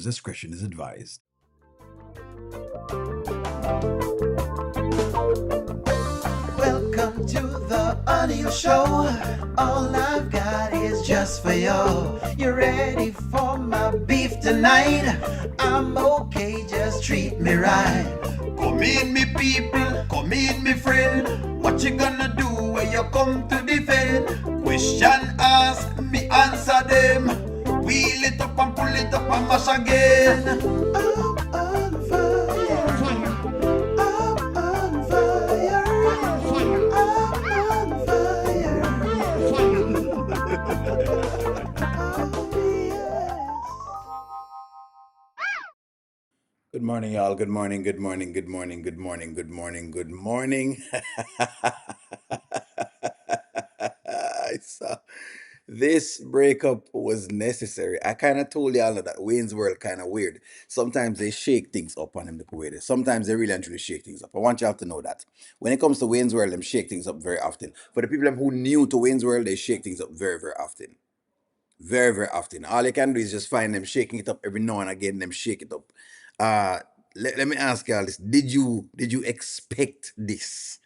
discretion is advised. Welcome to the audio show. All I've got is just for you. You ready for my beef tonight? I'm okay, just treat me right. Come in, me people, come in, me friend. What you gonna do when you come to defend? Question ask, me answer them. Wheel it up and pull it up and mash again. I'm on fire. I'm on fire. I'm on fire. Oh, Good morning, y'all. Good morning, good morning, good morning, good morning, good morning, good morning. So, this breakup was necessary. I kind of told y'all that Wayne's World kind of weird. Sometimes they shake things up on him the way they. Sometimes they really and truly shake things up. I want y'all to know that. When it comes to Wayne's World, them shake things up very often. For the people who new to Wayne's World, they shake things up very, very often. Very, very often. All you can do is just find them shaking it up every now and again, them shake it up. Uh let me ask y'all this. Did you expect this?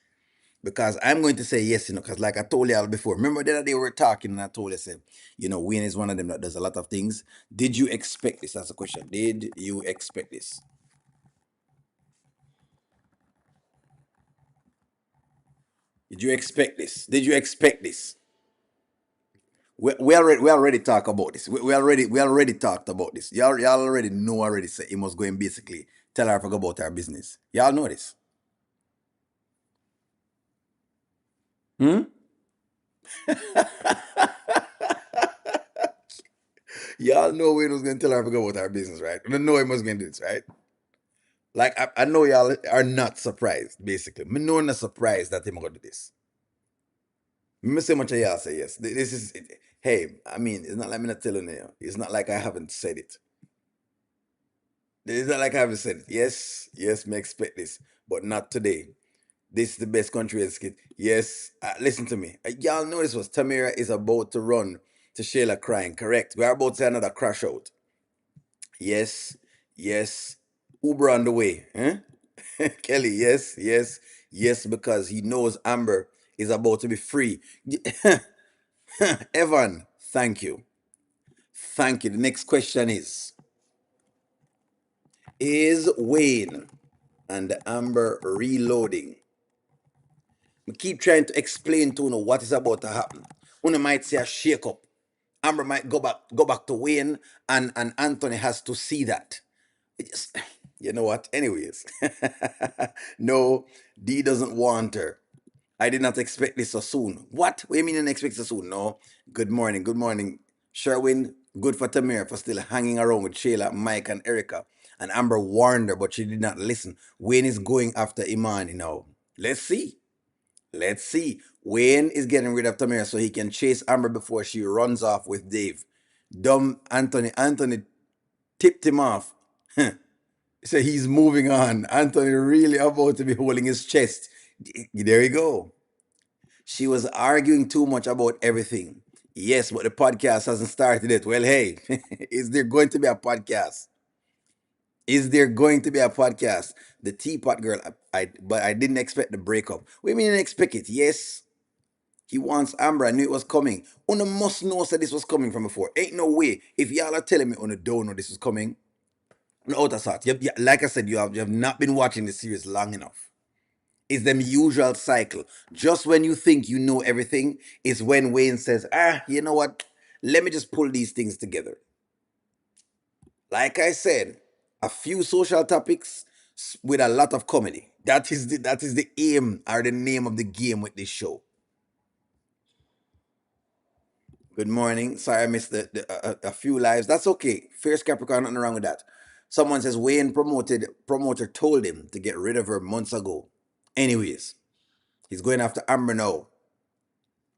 Because I'm going to say yes, because like I told y'all before, remember the other day we were talking and I told you, said, Wayne is one of them that does a lot of things. Did you expect this? That's the question. Did you expect this? Did you expect this? Did you expect this? We already talked about this. We already talked about this. Y'all already know already say he must go and basically tell her to go about her business. Y'all know this. Hmm? Y'all know Wayne was gonna tell her to go about her business, right? I know he was gonna do this, right? Like I know y'all are not surprised, basically. Me know not surprised that him gonna do this. Me say much of y'all say yes. This is hey, I mean, it's not like me not telling you. It's not like I haven't said it. It's not like I haven't said it. Yes, yes, me expect this, but not today. This is the best country skit. Yes, listen to me. Y'all know this was Tamira is about to run to Shayla crying, correct? We're about to say another crash out. Yes, yes. Uber on the way. Huh? Kelly, yes, yes, yes, because he knows Amber is about to be free. Evan, thank you. Thank you. The next question is Wayne and Amber reloading? We keep trying to explain to you what is about to happen. Una might say a shake up. Amber might go back to Wayne, and Anthony has to see that. It just, you know what? Anyways, no, D doesn't want her. I did not expect this so soon. What? What do you mean you didn't expect so soon? No. Good morning. Good morning, Sherwin. Good for Tamir for still hanging around with Shayla, Mike, and Erica. And Amber warned her, but she did not listen. Wayne is going after Imani now. Let's see. Let's see. Wayne is getting rid of Tamir so he can chase Amber before she runs off with Dave. Dumb Anthony. Anthony tipped him off. So he's moving on. Anthony really about to be holding his chest. There you go. She was arguing too much about everything. Yes, but the podcast hasn't started yet. Well, hey, is there going to be a podcast? Is there going to be a podcast? The teapot girl, but I didn't expect the breakup. We mean didn't expect it. Yes, he wants Amber. I knew it was coming. Una must know that this was coming from before. Ain't no way. If y'all are telling me Una don't know this was coming, no out of thought. Like I said, you have not been watching the series long enough. It's them usual cycle. Just when you think you know everything, is when Wayne says, you know what? Let me just pull these things together. Like I said, a few social topics with a lot of comedy. That is the aim or the name of the game with this show. Good morning. Sorry I missed a few lives. That's okay. Fierce Capricorn, nothing wrong with that. Someone says Wayne promoter told him to get rid of her months ago. Anyways, he's going after Amber now.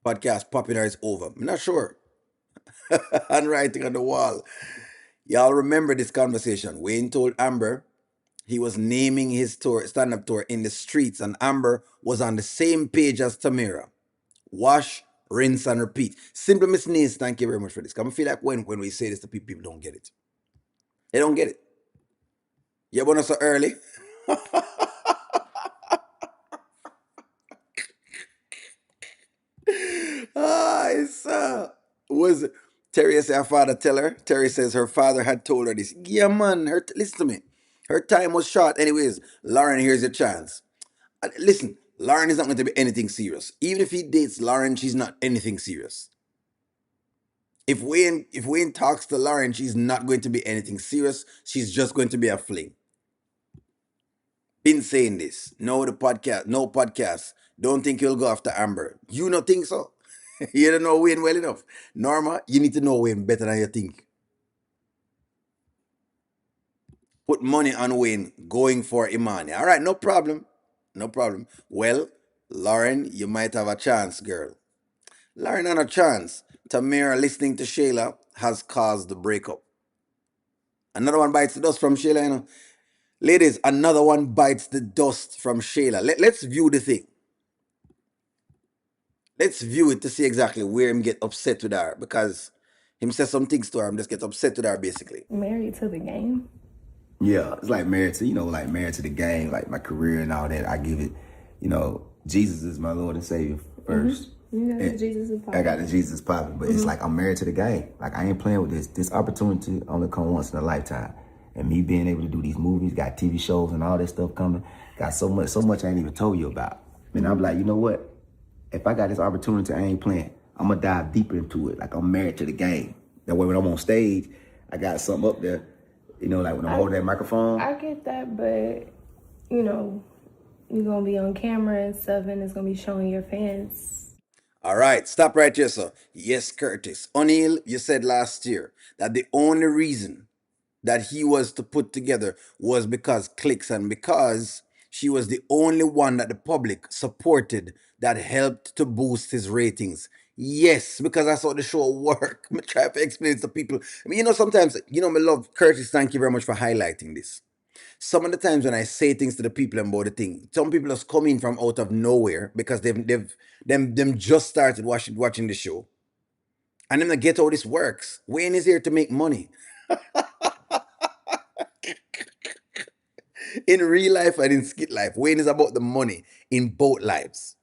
Podcast popular is over. I'm not sure. Handwriting on the wall. Y'all remember this conversation. Wayne told Amber he was naming his tour, stand-up tour in the streets, and Amber was on the same page as Tamira. Wash, rinse, and repeat. Simple Miss Nace, thank you very much for this. Because I feel like when we say this to people, people don't get it. They don't get it. You born so early. It's was Terry said her father tell her. Terry says her father had told her this. Yeah, man. Listen to me. Her time was short. Anyways, Lauren, here's your chance. Listen, Lauren is not going to be anything serious. Even if he dates Lauren, she's not anything serious. If Wayne talks to Lauren, she's not going to be anything serious. She's just going to be a fling. Been saying this. No podcast. Don't think you'll go after Amber. You not think so? You don't know Wayne well enough. Norma, you need to know Wayne better than you think. Put money on Wayne going for Imani. All right, no problem. No problem. Well, Lauren, you might have a chance, girl. Lauren had a chance. Tamira listening to Shayla has caused the breakup. Another one bites the dust from Shayla, you know. Ladies, another one bites the dust from Shayla. Let's view the thing. Let's view it to see exactly where him get upset with her because him says some things to her, him just get upset with her basically. Married to the game. Yeah, it's like married to, like married to the game, like my career and all that. I give it, Jesus is my Lord and Savior 1st. You got the Jesus is popping. I got the Jesus popping, but it's like I'm married to the game. Like I ain't playing with this. This opportunity only come once in a lifetime. And me being able to do these movies, got TV shows and all that stuff coming, got so much I ain't even told you about. And I'm like, you know what? If I got this opportunity, I ain't playing. I'm gonna dive deeper into it. Like I'm married to the game. That way when I'm on stage, I got something up there. Like when I'm holding that microphone. I get that, but you're gonna be on camera and stuff, and it's gonna be showing your fans. All right, stop right here, sir. Yes, Curtis. O'Neill, you said last year that the only reason that he was to put together was because clicks and because she was the only one that the public supported that helped to boost his ratings. Yes, because that's how the show work. I'm trying to explain it to people. I mean, sometimes, my love, Curtis, thank you very much for highlighting this. Some of the times when I say things to the people about the thing, some people just come in from out of nowhere because them just started watching the show. And then they get how this works. Wayne is here to make money. In real life and in skit life, Wayne is about the money in both lives.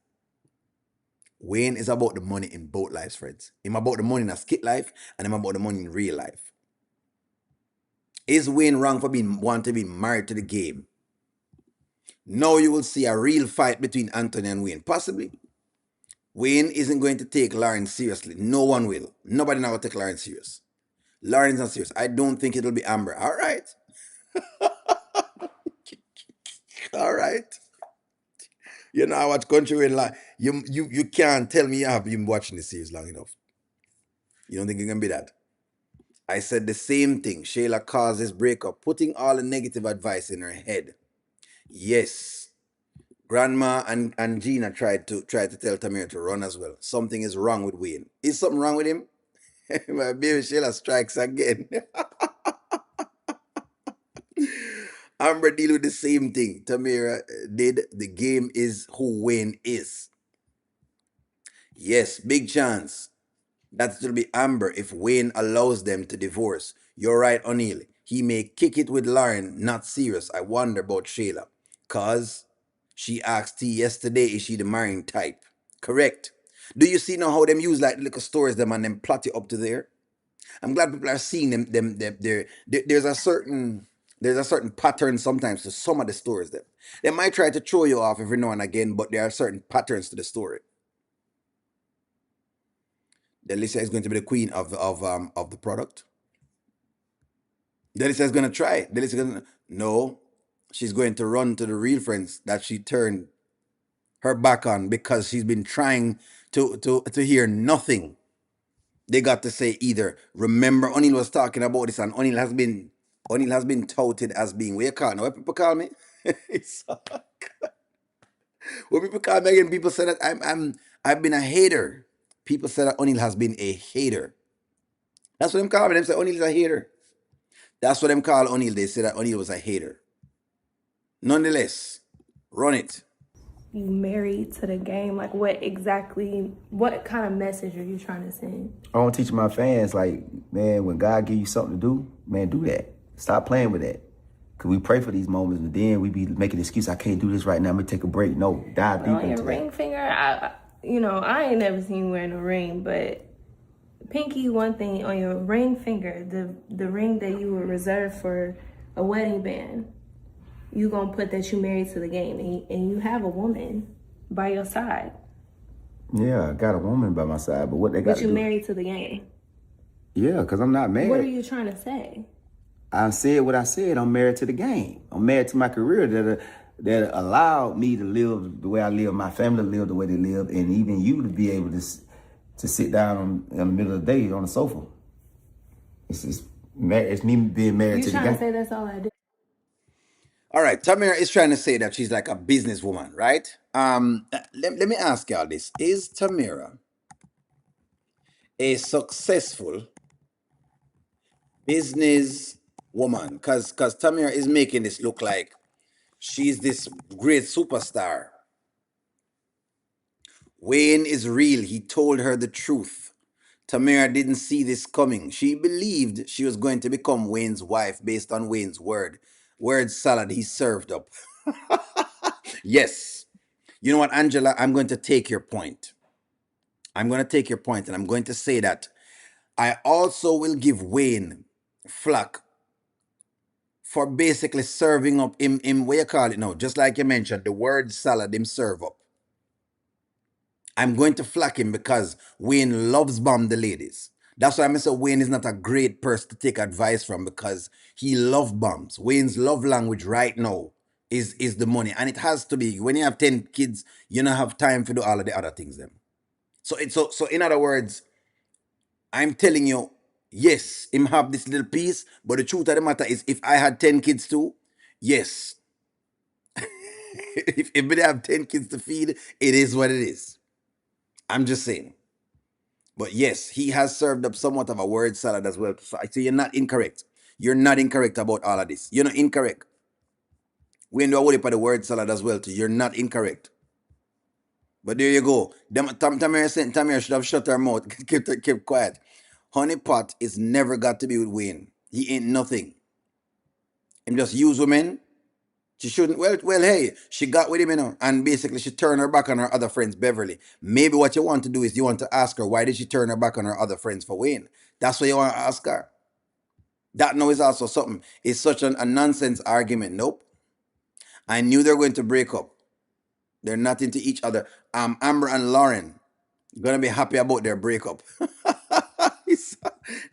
Wayne is about the money in both lives, friends. Him about the money in a skit life and him about the money in real life. Is Wayne wrong for wanting to be married to the game? Now you will see a real fight between Anthony and Wayne. Possibly. Wayne isn't going to take Lauren seriously. No one will. Nobody now will take Lauren serious. Lauren's not serious. I don't think it'll be Amber. All right. All right. I watch Kountry Wayne. Like you can't tell me you have been watching the series long enough. You don't think it can be that? I said the same thing. Shayla caused this breakup, putting all the negative advice in her head. Yes. Grandma and Gina tried to tell Tamira to run as well. Something is wrong with Wayne. Is something wrong with him? My baby Shayla strikes again. Amber deal with the same thing Tamira did. The game is who Wayne is. Yes, big chance. That will be Amber if Wayne allows them to divorce. You're right, O'Neill. He may kick it with Lauren, not serious. I wonder about Shayla. Cause she asked T yesterday, is she the marrying type? Correct. Do you see now how them use like little stories them and them plot it up to there? I'm glad people are seeing there's a certain pattern sometimes to some of the stories them. They might try to throw you off every now and again, but there are certain patterns to the story. Delisa is going to be the queen of the product. Delisa is going to try. Delisa is going to no. She's going to run to the real friends that she turned her back on because she's been trying to hear nothing. They got to say either. Remember, O'Neill was talking about this, and O'Neill has been touted as being what you call now. What people call me? What people call me again? People say that I've been a hater. People say that O'Neill has been a hater. That's what them call me. Them say O'Neill's a hater. That's what them call O'Neill. They say that O'Neill was a hater. Nonetheless, run it. You married to the game. Like, what kind of message are you trying to send? I want to teach my fans, like, man, when God give you something to do, man, do that. Stop playing with that. Cause we pray for these moments, but then we be making excuse. I can't do this right now. I'm gonna take a break. No, dive deep On your into that. ring finger, I ain't never seen you wearing a ring, but pinky, one thing on your ring finger, the ring that you would reserve for a wedding band, you gonna put that you married to the game, and you have a woman by your side. Yeah, I got a woman by my side, but what they got But to you do? married to the game. Yeah, cause I'm not married. What are you trying to say? I said what I said. I'm married to the game. I'm married to my career that allowed me to live the way I live, my family to live the way they live, and even you to be able to sit down in the middle of the day on the sofa. It's me being married You to the trying to game. say that's all I do? All right, Tamira is trying to say that she's like a businesswoman, right? Let me ask y'all this: is Tamira a successful business woman? Cause Tamira is making this look like she's this great superstar. Wayne is real. He told her the truth. Tamira didn't see this coming. She believed she was going to become Wayne's wife based on Wayne's word salad he served up. Yes. You know what, Angela? I'm going to take your point. I'm going to take your point, and I'm going to say that I also will give Wayne flack for basically serving up him what you call it now, just like you mentioned, the word salad him serve up. I'm going to flack him because Wayne loves bomb the ladies. That's why I say Wayne is not a great person to take advice from because he love bombs. Wayne's love language right now is the money, and it has to be. When you have 10 kids, you don't have time to do all of the other things. Then, so in other words, I'm telling you, yes, him have this little piece, but the truth of the matter is, if I had 10 kids too, yes, if we have 10 kids to feed, it is what it is. I'm just saying. But yes, he has served up somewhat of a word salad as well. So you're not incorrect. You're not incorrect about all of this. You're not incorrect. We know what for the word salad as well too. You're not incorrect. But there you go. Tamir should have shut her mouth, kept quiet. Honey Pot is never got to be with Wayne. He ain't nothing. Him just use women. She shouldn't. Well, hey, she got with him, and basically she turned her back on her other friends, Beverly. Maybe what you want to do is you want to ask her why did she turn her back on her other friends for Wayne. That's what you want to ask her. That now is also something. It's such a nonsense argument. Nope. I knew they were going to break up. They're not into each other. Amber and Lauren gonna be happy about their breakup.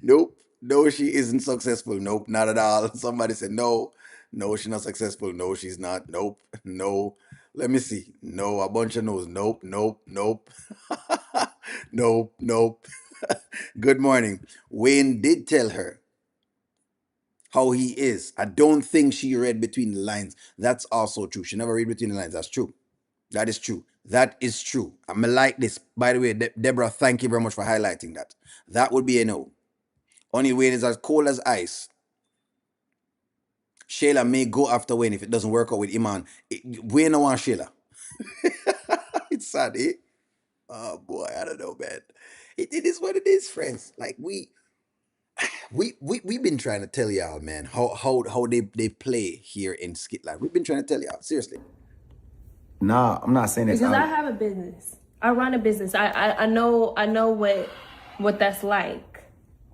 Nope. No, she isn't successful. Nope, not at all. Somebody said no. No, she's not successful. No, she's not. Nope. No. Let me see. No, a bunch of no's. Nope, nope, nope. Nope, nope. Good morning. Wayne did tell her how he is. I don't think she read between the lines. That's also true. She never read between the lines. That's true. That is true. That is true. I'm like this. By the way, Deborah, thank you very much for highlighting that. That would be a no. Only Wayne is as cold as ice. Shayla may go after Wayne if it doesn't work out with Iman. Wayne don't want Shayla. It's sad, eh? Oh boy, I don't know, man. It is what it is, friends. Like we've been trying to tell y'all, man, how they play here in Skitland. We've been trying to tell y'all, seriously. Nah, I'm not saying that's Because out. I have a business. I run a business. I know what that's like.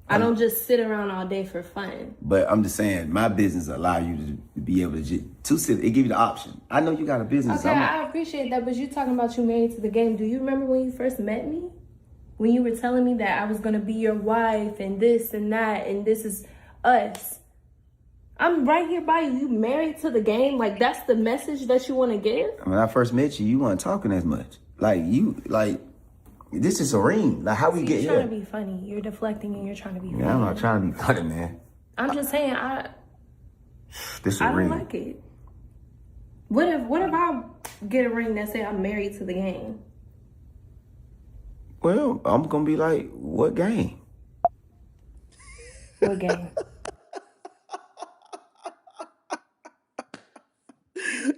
I don't just sit around all day for fun. But I'm just saying, my business allow you to be able to sit. It give you the option. I know you got a business. Okay, I appreciate that, but you talking about you married to the game. Do you remember when you first met me? When you were telling me that I was gonna be your wife and this and that and this is us. I'm right here by you. You married to the game. Like that's the message that you want to give. When I first met you, you weren't talking as much. This is a ring. Like how we get You're here. trying to be funny. You're deflecting and you're trying to be funny. Yeah, I'm not trying to be funny, man. I'm just saying This a I ring. don't like it. What if I get a ring that say I'm married to the game? Well, I'm gonna be like, what game? What game?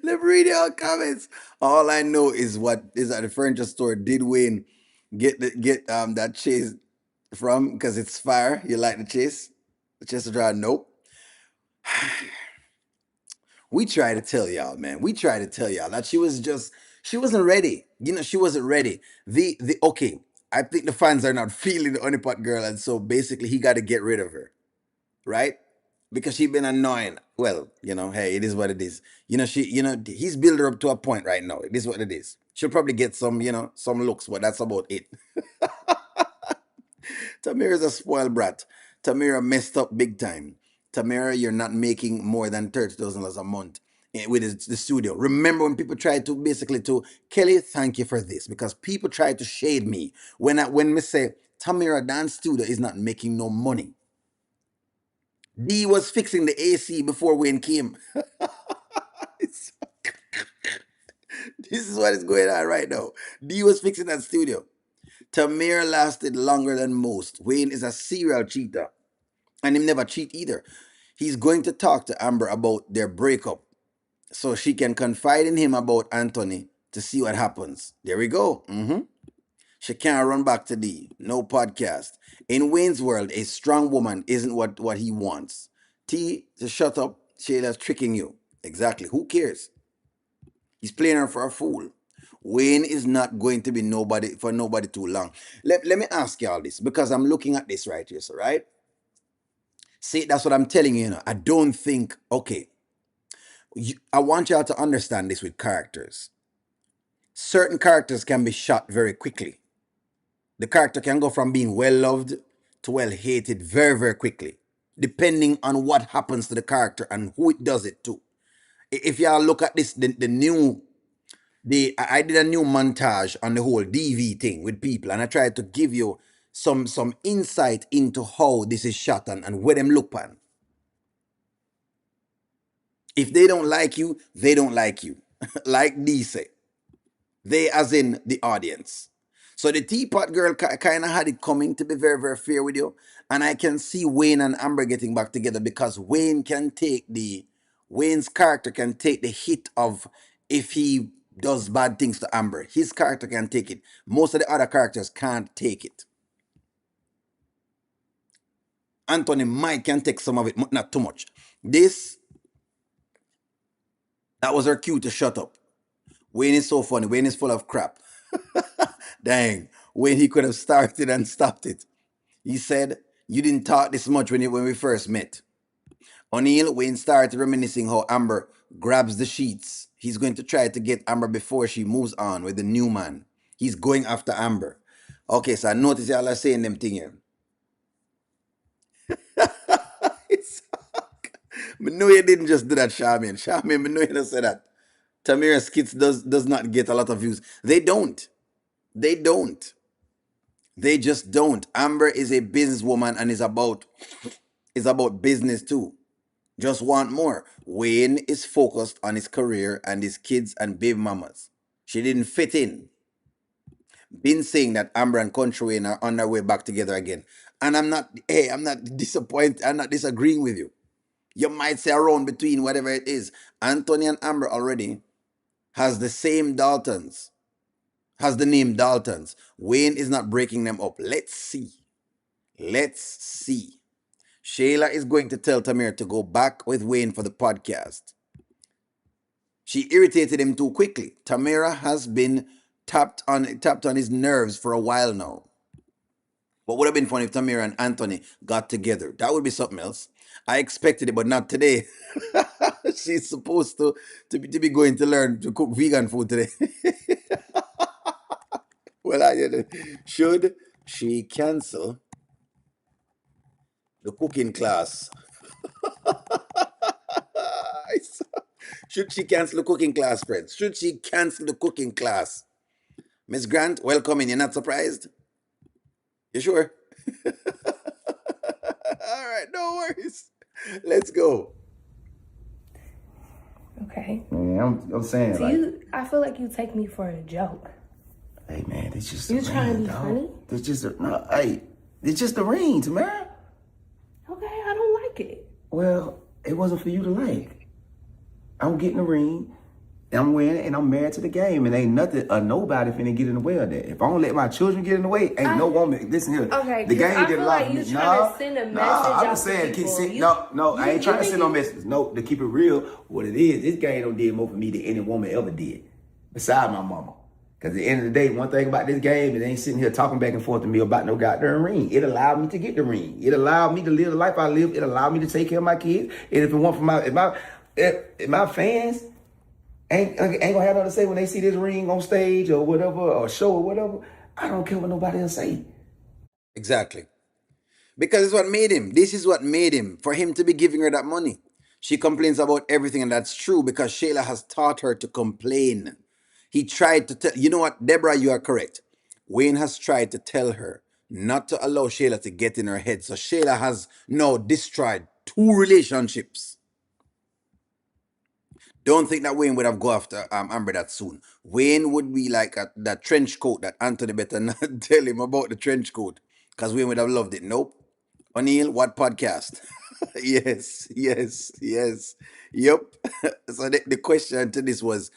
Let me read your comments. All I know is what is at the furniture store did Wayne get that chase from because it's fire. You like the chase? The chase to draw? Nope. We try to tell y'all, man. We try to tell y'all that she wasn't ready. She wasn't ready. The okay. I think the fans are not feeling the honeypot girl, and so basically he got to get rid of her, right? Because she been annoying. Well, hey, it is what it is. He's built her up to a point right now. It is what it is. She'll probably get some looks, but that's about it. Tamira's a spoiled brat. Tamira messed up big time. Tamira, you're not making more than $30,000 a month with the studio. Remember when people tried to basically to Kelly, thank you for this, because people tried to shade me when me say Tamira dance studio is not making no money. D was fixing the AC before Wayne came. This is what is going on right now. D was fixing that studio. Tamira lasted longer than most. Wayne is a serial cheater. And him never cheat either. He's going to talk to Amber about their breakup so she can confide in him about Anthony to see what happens. There we go. She can't run back to D. No podcast. In Wayne's world, a strong woman isn't what he wants. T, to shut up. Shayla's tricking you. Exactly. Who cares? He's playing her for a fool. Wayne is not going to be nobody too long. Let me ask y'all this, because I'm looking at this right here, so right? See, that's what I'm telling you, I don't think, okay, I want y'all to understand this with characters. Certain characters can be shot very quickly. The character can go from being well loved to well hated very, very quickly, depending on what happens to the character and who it does it to. If y'all look at this, I did a new montage on the whole DV thing with people, and I tried to give you some insight into how this is shot and where them look on. If they don't like you, they don't like you. Like D say. They as in the audience. So the teapot girl kind of had it coming, to be very, very fair with you. And I can see Wayne and Amber getting back together, because Wayne's character can take the hit of if he does bad things to Amber. His character can take it. Most of the other characters can't take it. Anthony might can take some of it, not too much. That was her cue to shut up. Wayne is so funny. Wayne is full of crap. Dang. Wayne, he could have started and stopped it. He said, you didn't talk this much when we first met. O'Neill, Wayne started reminiscing how Amber grabs the sheets. He's going to try to get Amber before she moves on with the new man. He's going after Amber. Okay, so I notice y'all are saying them thing here. I know you didn't just do that, Charmaine. Charmaine, I know you didn't say that. Tamira skits does not get a lot of views. They don't. They don't. They just don't. Amber is a businesswoman and is about business too. Just want more. Wayne is focused on his career and his kids and baby mamas. She didn't fit in. Been saying that Amber and Kountry Wayne are on their way back together again. And I'm not disappointed. I'm not disagreeing with you. You might say around between whatever it is. Anthony and Amber already has the same Daltons. Has the name Daltons. Wayne is not breaking them up. Let's see. Let's see. Shayla is going to tell Tamira to go back with Wayne for the podcast. She irritated him too quickly. Tamira has been tapped on his nerves for a while now. What would have been funny if Tamira and Anthony got together? That would be something else. I expected it, but not today. She's supposed to be going to learn to cook vegan food today. Well, should she cancel the cooking class? Should she cancel the cooking class, friends? Should she cancel the cooking class? Miss Grant, welcome in. You're not surprised? You sure? All right, no worries. Let's go. Okay. Man, I'm saying, So I feel like you take me for a joke. Hey man, it's just You trying to be funny? It's just it's just the ring, Tamara. Okay, I don't like it. Well, it wasn't for you to like. I'm getting the ring. I'm winning and I'm married to the game, and ain't nothing or nobody finna get in the way of that. If I don't let my children get in the way, ain't no woman. Listen here, Okay, the because game I get a feel lot like from you me. trying to No, send a no, message I'm out just to saying, people. no, I ain't trying to think send no message. No, to keep it real, what it is, this game don't did more for me than any woman ever did, beside my mama. Because at the end of the day, one thing about this game, it ain't sitting here talking back and forth to me about no goddamn ring. It allowed me to get the ring. It allowed me to live the life I live. It allowed me to take care of my kids. And if it weren't for if my fans ain't gonna have nothing to say when they see this ring on stage or whatever, or show or whatever, I don't care what nobody else say. Exactly. Because it's what made him. This is what made him. For him to be giving her that money. She complains about everything, and that's true because Shayla has taught her to complain. He tried to tell, you know what, Deborah, you are correct. Wayne has tried to tell her not to allow Shayla to get in her head. So Shayla has now destroyed two relationships. Don't think that Wayne would have go after Amber that soon. Wayne would be like that trench coat that Anthony better not tell him about the trench coat. Because Wayne would have loved it. Nope. O'Neill, what podcast? Yes, yes, yes. Yep. So the question to this was,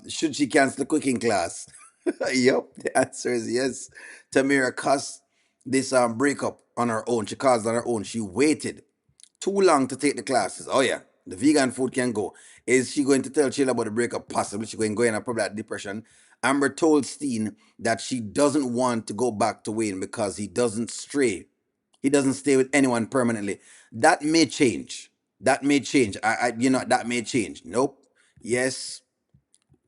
should she cancel the cooking class? Yep. The answer is yes. Tamira caused this breakup on her own. She caused on her own. She waited too long to take the classes. Oh yeah, the vegan food can go. Is she going to tell Sheila about the breakup? Possibly. She's going to go in a probably that depression. Amber told Steen that she doesn't want to go back to Wayne because he doesn't stray. He doesn't stay with anyone permanently. That may change. That may change. That may change. Nope. Yes.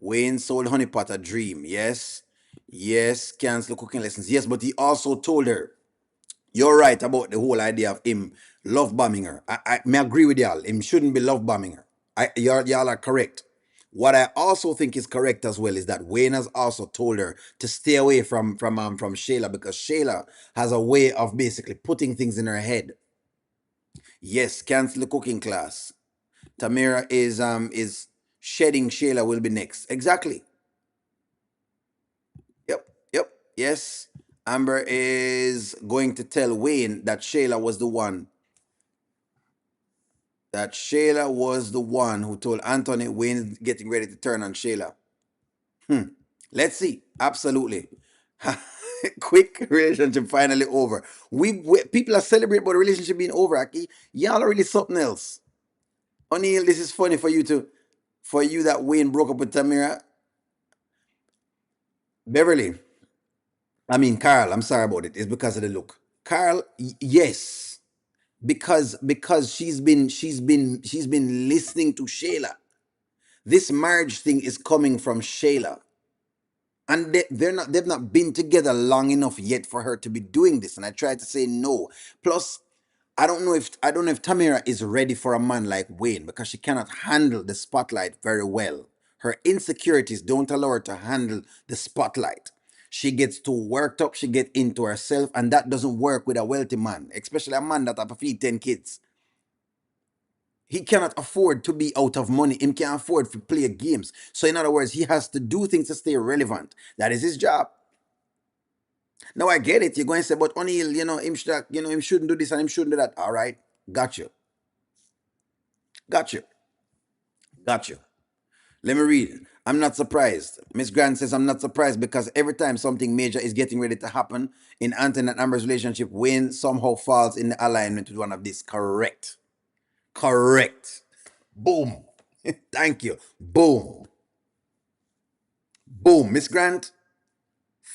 Wayne sold Honeypot a dream. Yes. Yes. Cancel cooking lessons. Yes, but he also told her, you're right about the whole idea of him love bombing her. I may agree with y'all. Him shouldn't be love bombing her. Y'all are correct. What I also think is correct as well is that Wayne has also told her to stay away from Shayla because Shayla has a way of basically putting things in her head. Yes, cancel the cooking class. Tamira is shedding. Shayla will be next. Exactly. Yep. Yep. Yes. Amber is going to tell Wayne that Shayla was the one who told Anthony Wayne getting ready to turn on Shayla. Let's see. Absolutely. Quick relationship finally over. We people are celebrating about the relationship being over, Aki. Y'all are really something else. O'Neill, this is funny for you that Wayne broke up with Tamira. Beverly, I mean Carl, I'm sorry about it. It's because of the look. Carl, yes. Because she's been listening to Shayla. This marriage thing is coming from Shayla. And they've not been together long enough yet for her to be doing this. And I tried to say no. Plus, I don't know if Tamira is ready for a man like Wayne because she cannot handle the spotlight very well. Her insecurities don't allow her to handle the spotlight. She gets too worked up, she gets into herself, and that doesn't work with a wealthy man, especially a man that have to feed 10 kids. He cannot afford to be out of money. He can't afford to play games. So in other words, he has to do things to stay relevant. That is his job. Now I get it. You're going to say, but O'Neill, him shouldn't do this and him shouldn't do that. All right, got you, got you, got you. Let me read. I'm not surprised. Miss Grant says I'm not surprised because every time something major is getting ready to happen in Anthony and Amber's relationship, Wayne somehow falls in the alignment with one of these. Correct. Correct. Boom. Thank you. Boom. Boom. Miss Grant,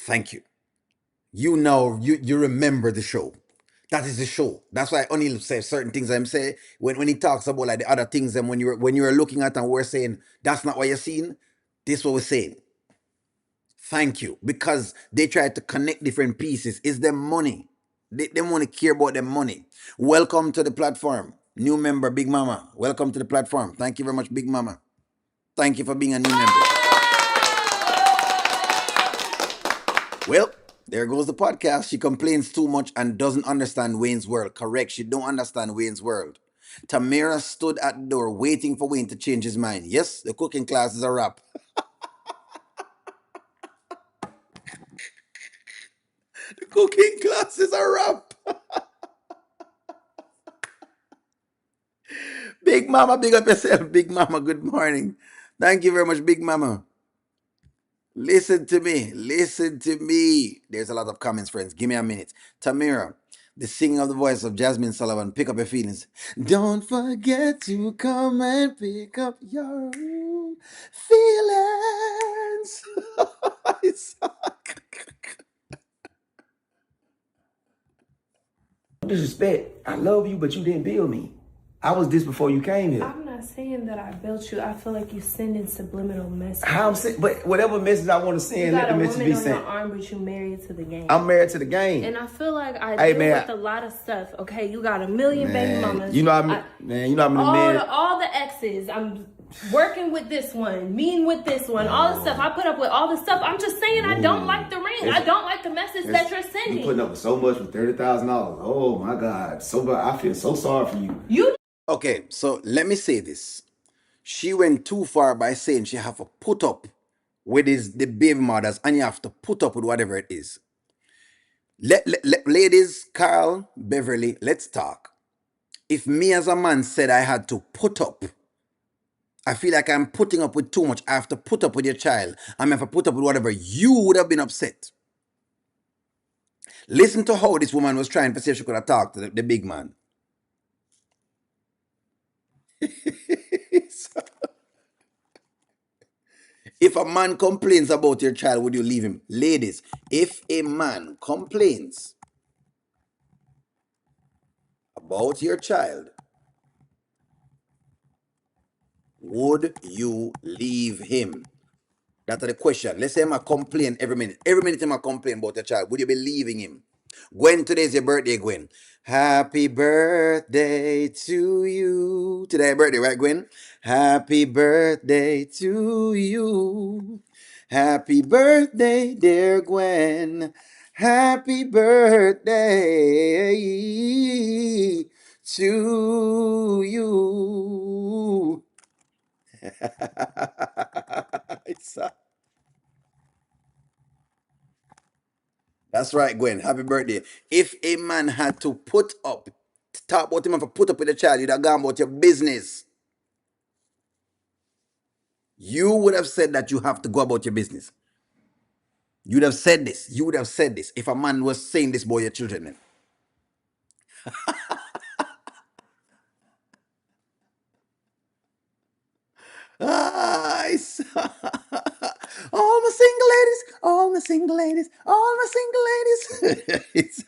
thank you. You remember the show. That is the show. That's why O'Neill says certain things I'm saying when he talks about like the other things and when you're looking at and we're saying that's not what you're seeing, this is what we're saying. Thank you. Because they try to connect different pieces. It's their money. They want to care about their money. Welcome to the platform. New member, Big Mama. Welcome to the platform. Thank you very much, Big Mama. Thank you for being a new member. Well, there goes the podcast. She complains too much and doesn't understand Wayne's world. Correct. She don't understand Wayne's world. Tamira stood at the door waiting for Wayne to change his mind. Yes, the cooking class is a wrap. The cooking class is a wrap. Big Mama, big up yourself. Big Mama, good morning. Thank you very much, Big Mama. Listen to me. Listen to me. There's a lot of comments, friends. Give me a minute. Tamira, the singing of the voice of Jasmine Sullivan. Pick up your feelings. Don't forget to come and pick up your feelings. Disrespect. I love you, but you didn't build me. I was this before you came here. I'm not saying that I built you. I feel like you sending subliminal messages. How I'm saying, but whatever message I want to send, let the message be You got a woman on sent. your arm, but you married to the game. I'm married to the game. And I feel like I Hey, deal man, with a lot of stuff. Okay, you got a million baby mamas. You know I'm married. All the exes. I'm working with this one, meeting with this one, all the stuff. I put up with all the stuff. I'm just saying I don't like the ring. I don't like the message that you're sending. You putting up with so much for $30,000. Oh my God, I feel so sorry for you. Okay, so let me say this. She went too far by saying she have to put up with the baby mothers and you have to put up with whatever it is. Ladies, Carl, Beverly, let's talk. If me as a man said I had to put up, I feel like I'm putting up with too much. I have to put up with your child. I have to put up with whatever. You would have been upset. Listen to how this woman was trying to see if she could have talked to the big man. If a man complains about your child, would you leave him? Ladies, if a man complains about your child, would you leave him? That's the question. Let's say I'm a complain every minute. Every minute I'm a complain about your child. Would you be leaving him? Gwen, today's your birthday, Gwen. Happy birthday to you. Today your birthday, right, Gwen? Happy birthday to you. Happy birthday, dear Gwen. Happy birthday to you. That's right, Gwen. Happy birthday. If a man had to put up, talk about him have to put up with a child, you'd have gone about your business. You would have said that you have to go about your business. You'd have said this. You would have said this if a man was saying this about your children. Then. Ah, all my single ladies, all my single ladies, all my single ladies.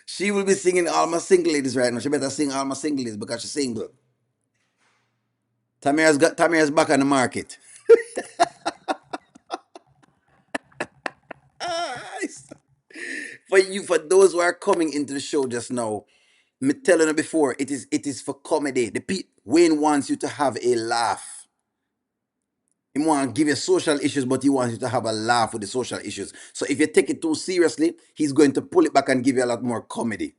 She will be singing all my single ladies right now. She better sing all my single ladies because she's single. Tamira's back on the market. For those who are coming into the show just now, me telling you before, it is for comedy. Wayne wants you to have a laugh. He want to give you social issues, but he wants you to have a laugh with the social issues. So if you take it too seriously, he's going to pull it back and give you a lot more comedy.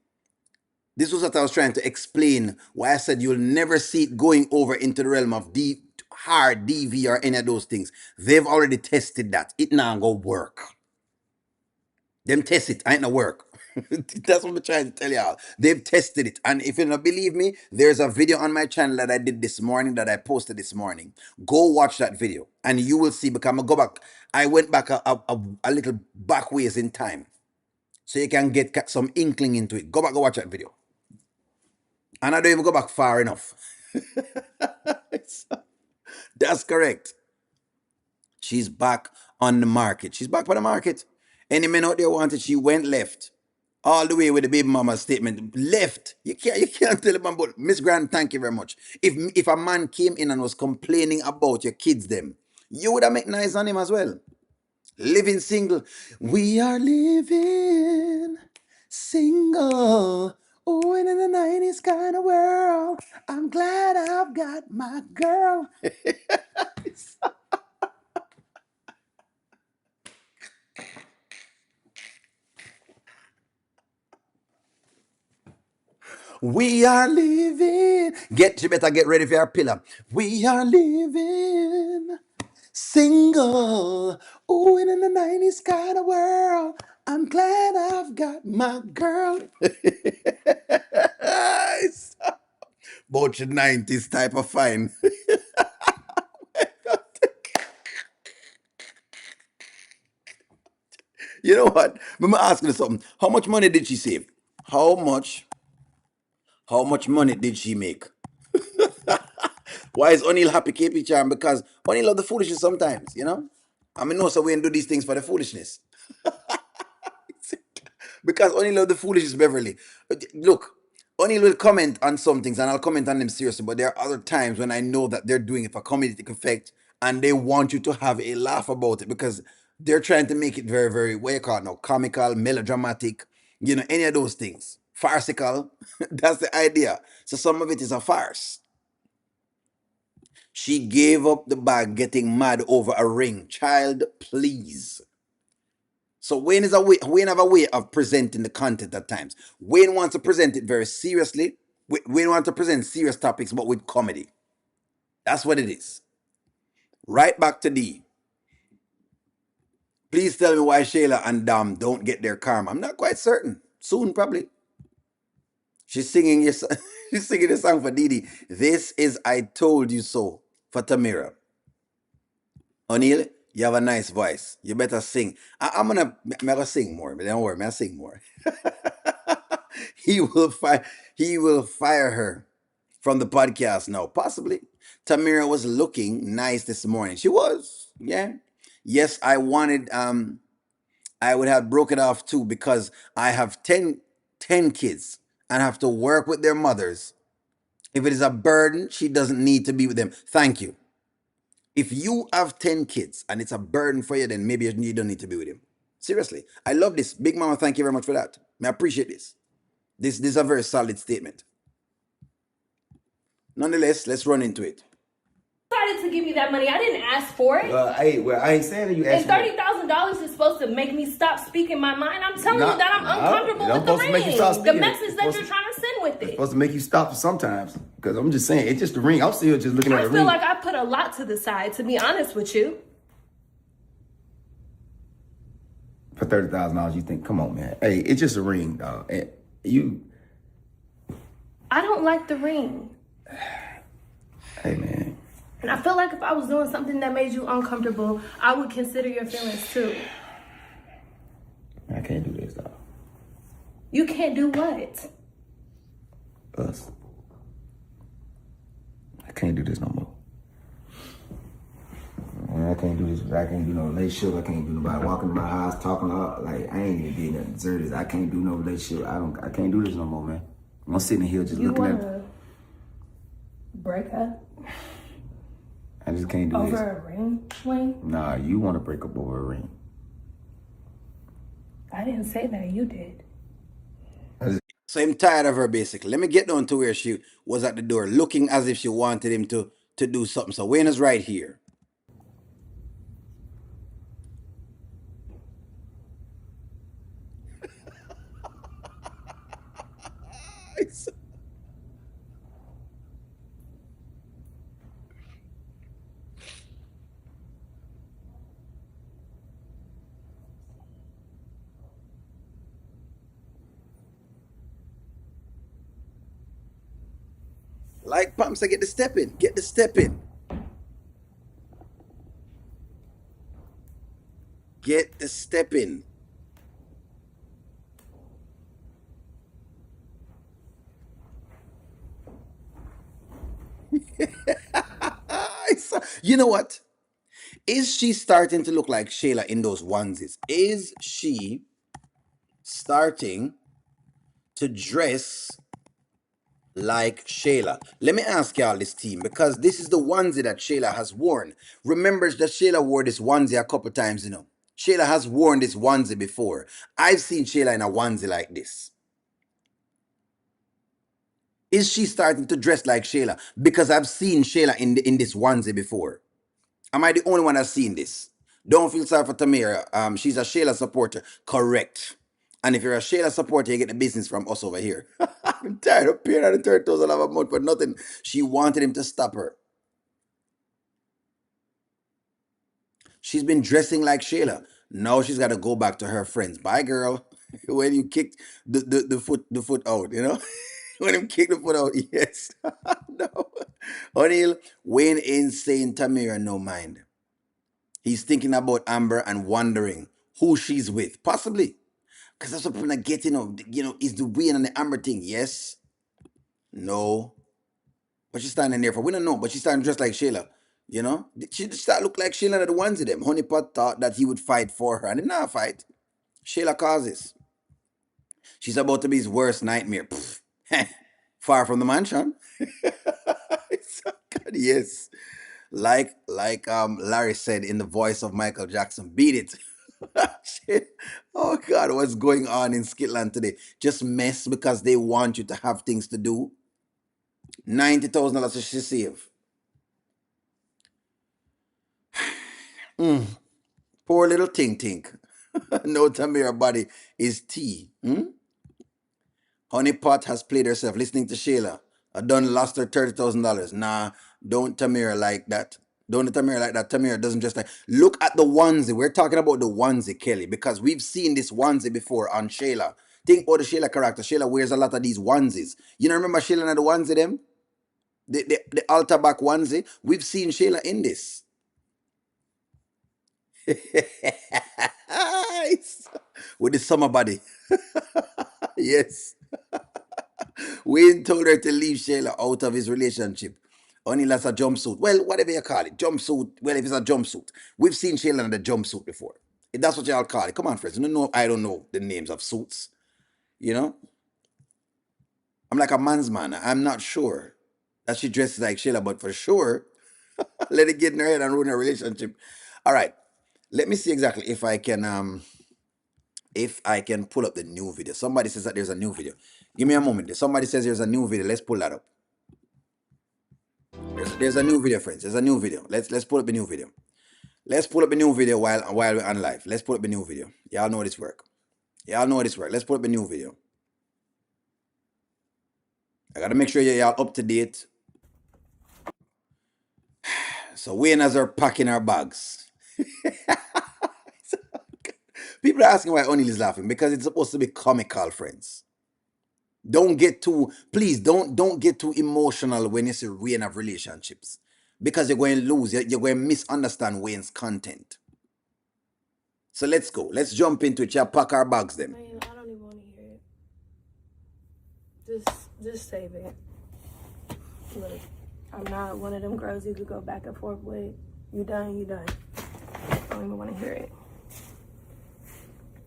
This was what I was trying to explain. Why I said you'll never see it going over into the realm of hard DV or any of those things. They've already tested that. It now go work. Them test it, ain't no work. That's what I'm trying to tell y'all. They've tested it. And if you don't believe me, there's a video on my channel that I did this morning that I posted this morning. Go watch that video and you will see because I go back. I went back a little back ways in time. So you can get some inkling into it. Go watch that video. And I don't even go back far enough. That's correct. She's back on the market. She's back on the market. Any man out there wanted, she went left. All the way with the baby mama statement. Left. You can't tell him about Miss Grant, thank you very much. If a man came in and was complaining about your kids them, you would have made nice on him as well. Living single. We are living single. Oh, and in the 90s kind of world. I'm glad I've got my girl. We are living. You better get ready for your pillar. We are living single. Oh, and in the 90s kind of world. I'm glad I've got my girl. Coach 90s type of fine. You know what? Remember asking her something. How much money did she save? How much? How much money did she make? Why is O'Neill happy KP charm? Because O'Neill love the foolishness sometimes, you know? I mean, no, so we do these things for the foolishness. Because O'Neill love the foolishness, Beverly. Look, O'Neill will comment on some things and I'll comment on them seriously, but there are other times when I know that they're doing it for comedic effect and they want you to have a laugh about it because they're trying to make it very, very, what you call it now, comical, melodramatic, any of those things. Farcical. That's the idea. So some of it is a farce. She gave up the bag getting mad over a ring. Child, please. So Wayne have a way of presenting the content at times. Wayne wants to present it very seriously. Wayne wants to present serious topics, but with comedy. That's what it is. Right back to D. Please tell me why Shayla and Dom don't get their karma. I'm not quite certain. Soon, probably. She's singing she's singing the song for Didi. This is I Told You So for Tamira. O'Neill, you have a nice voice. You better sing. I'm gonna sing more, but don't worry, I'll sing more. he will fire he will fire her from the podcast now. Possibly. Tamira was looking nice this morning. She was, yeah. Yes, I would have broke it off too because I have 10 kids and have to work with their mothers. If it is a burden, she doesn't need to be with them. Thank you. If you have 10 kids and it's a burden for you, then maybe you don't need to be with him. Seriously. I love this. Big Mama, thank you very much for that. I appreciate this. This is a very solid statement. Nonetheless, let's run into it. Decided to give you that money. I didn't ask for it. I ain't saying that you And asked for it. $30,000 is supposed to make me stop speaking my mind. I'm telling you that I'm uncomfortable it with the don't supposed to make you ring. stop The speaking. message It's that supposed you're to- trying to send with It's it. supposed to make you stop sometimes. Because I'm just saying, it's just the ring. I'm still just looking at I the feel ring. like I put a lot to the side, to be honest with you. For $30,000, you think, come on, man. Hey, it's just a ring, dog. And I don't like the ring. hey, man. And I feel like if I was doing something that made you uncomfortable, I would consider your feelings too. I can't do this, dog. You can't do what? Us. I can't do this no more. I can't do this. I can't do no relationship. I can't do nobody walking in my house talking like I ain't even did nothing deserted. I can't do no relationship. I can't do this no more, man. I'm sitting here just You looking at. wanna break up I just can't do over this. a ring, Wayne? Nah, you want to break up over a ring. I didn't say that. You did. So I'm tired of her basically. Let me get down to where she was at the door, looking as if she wanted him to do something. So Wayne is right here. Like Pam said, get the step in. Get the step in. Get the step in. You know what? Is she starting to look like Shayla in those onesies? Is she starting to dress like Shayla? Let me ask y'all this team because this is the onesie that Shayla has worn. Remember that Shayla wore this onesie a couple times, Shayla has worn this onesie before. I've seen Shayla in a onesie like this. Is she starting to dress like Shayla? Because I've seen Shayla in this onesie before. Am I the only one that's seen this? Don't feel sorry for Tamira. She's a Shayla supporter. Correct. And if you're a Shayla supporter, you get the business from us over here. I'm tired of paying her the $30,000 a month for nothing. She wanted him to stop her. She's been dressing like Shayla. Now she's got to go back to her friends. Bye, girl. When you kicked the foot out, When him kick the foot out, yes. No. O'Neal, Wayne ain't saying Tamira no mind. He's thinking about Amber and wondering who she's with. Possibly. Because that's what people are getting of, is the Wayne and the Amber thing. Yes. No. But she's standing there for, we don't know, but she's standing dressed like Shayla. She start look like Shayla the ones of them. Honeypot thought that he would fight for her, and did not fight. Shayla causes. She's about to be his worst nightmare. Pfft. Far from the mansion. Yes. Like Larry said in the voice of Michael Jackson, beat it. Shit. Oh God, what's going on in Skitland today? Just mess because they want you to have things to do. $90,000 she save. Poor little Tink Tink. No Tamira body is tea. Honeypot has played herself listening to Shayla. I done lost her $30,000. Nah, don't Tamira like that. Don't Tamira like that. Tamira doesn't just like. Look at the onesie. We're talking about the onesie, Kelly, because we've seen this onesie before on Shayla. Think about the Shayla character. Shayla wears a lot of these onesies. You know, remember Shayla and the onesie them? The altar back onesie. We've seen Shayla in this. With the summer body. Yes. Wayne told her to leave Shayla out of his relationship. Only lost a jumpsuit. Well, whatever you call it. Jumpsuit. Well, if it's a jumpsuit. We've seen Shayla in the jumpsuit before. If that's what y'all call it. Come on, friends. No, I don't know the names of suits. You know? I'm like a man's man. I'm not sure that she dresses like Shayla, but for sure, let it get in her head and ruin her relationship. All right. Let me see exactly if I can pull up the new video. Somebody says that there's a new video. Give me a moment. Somebody says there's a new video. Let's pull that up. There's a new video, friends. There's a new video. Let's pull up the new video. Let's pull up a new video while we're on live. Let's pull up a new video. Y'all know this work. Y'all know this work. Let's pull up a new video. I gotta make sure y'all up to date. So Wayne as her packing her bags. People are asking why O'Neal is laughing because it's supposed to be comical, friends. Don't get too, please don't get too emotional when you see Wayne have relationships. Because you're going to lose, you're going to misunderstand Wayne's content. So let's go. Let's jump into it. Yeah, pack our bags then. Man, I don't even want to hear it. Just save it. Look, I'm not one of them girls you could go back and forth with. You done, you done. I don't even want to hear it.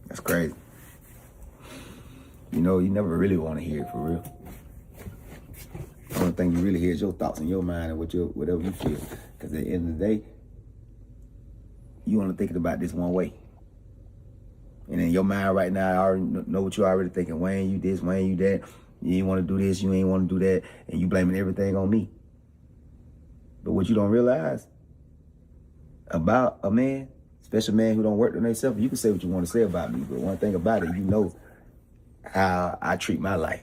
That's crazy. You know, you never really want to hear it for real. The only thing you really hear is your thoughts in your mind and whatever you feel. Because at the end of the day, you only thinking about this one way. And in your mind right now, I already know what you're already thinking. Wayne, you this, Wayne, you that. You ain't want to do this, you ain't want to do that. And you blaming everything on me. But what you don't realize about a man, especially a man who don't work on themselves, you can say what you want to say about me. But one thing about it, you know how I treat my life.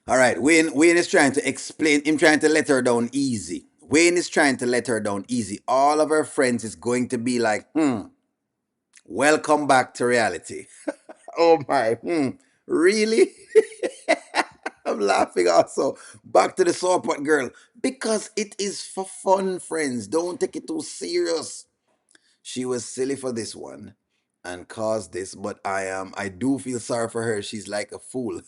All right, Wayne is trying to explain, him trying to let her down easy. Wayne is trying to let her down easy. All of her friends is going to be like, welcome back to reality. Oh my, really? I'm laughing also. Back to the sawpot girl. Because it is for fun, friends. Don't take it too serious. She was silly for this one and caused this, but I do feel sorry for her. She's like a fool.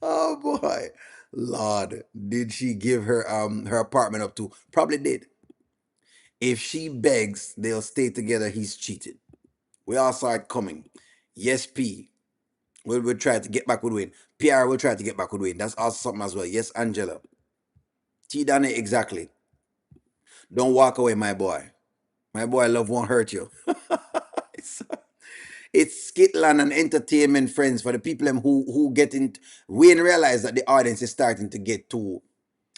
Oh boy. Lord, did she give her apartment up to? Probably did. If she begs they'll stay together, he's cheated. We all saw it coming. Yes, P. We'll try to get back with Wayne. PR will try to get back with Wayne. That's also something as well. Yes, Angela. T Danny, exactly. Don't walk away, my boy. My boy, love won't hurt you. it's, it's Skitland and entertainment, friends, for the people who get in. Wayne realize that the audience is starting to get too.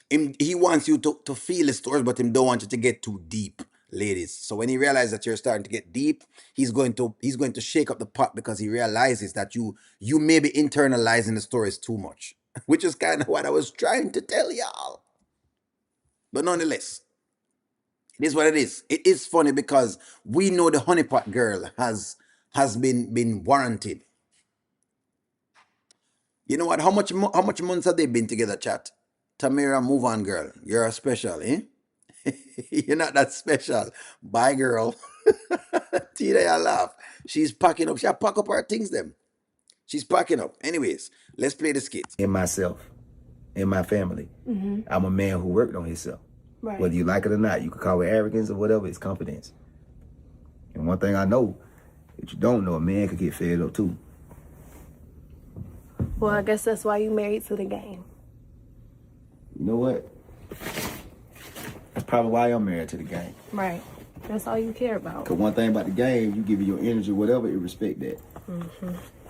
He wants you to feel the stories, but him don't want you to get too deep, ladies. So when he realizes that you're starting to get deep, he's going to shake up the pot because he realizes that you may be internalizing the stories too much, which is kind of what I was trying to tell y'all. But nonetheless, it is what it is. It is funny because we know the honeypot girl has been warranted. You know what? How much months have they been together, chat? Tamira, move on, girl. You're a special, eh? You're not that special. Bye, girl. Tina, I laugh. She's packing up. She'll pack up her things, them. She's packing up. Anyways, let's play the skit. In myself, in my family. I'm a man who worked on himself. Right. Whether you like it or not, you can call it arrogance or whatever, it's confidence. And one thing I know that you don't know, a man could get fed up too. Well, I guess that's why you married to the game. You know what? That's probably why I'm married to the game. Right. That's all you care about. Because one thing about the game, you give it your energy, whatever, it respect that.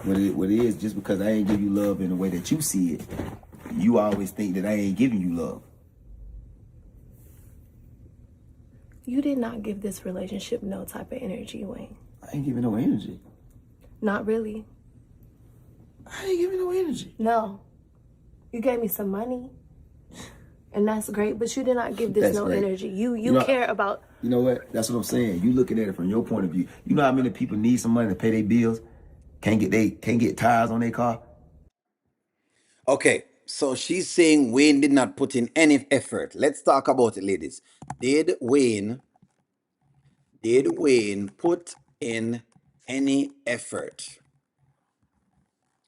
What it is, just because I ain't give you love in the way that you see it, you always think that I ain't giving you love. You did not give this relationship no type of energy, Wayne. I ain't giving no energy. Not really. I ain't giving no energy. No. You gave me some money. And that's great, but you did not give this That's no great. energy. You know, care about... You know what? That's what I'm saying. You looking at it from your point of view. You know how many people need some money to pay their bills? Can't get tires on their car? Okay, so she's saying Wayne did not put in any effort. Let's talk about it, ladies. Did Wayne put in any effort?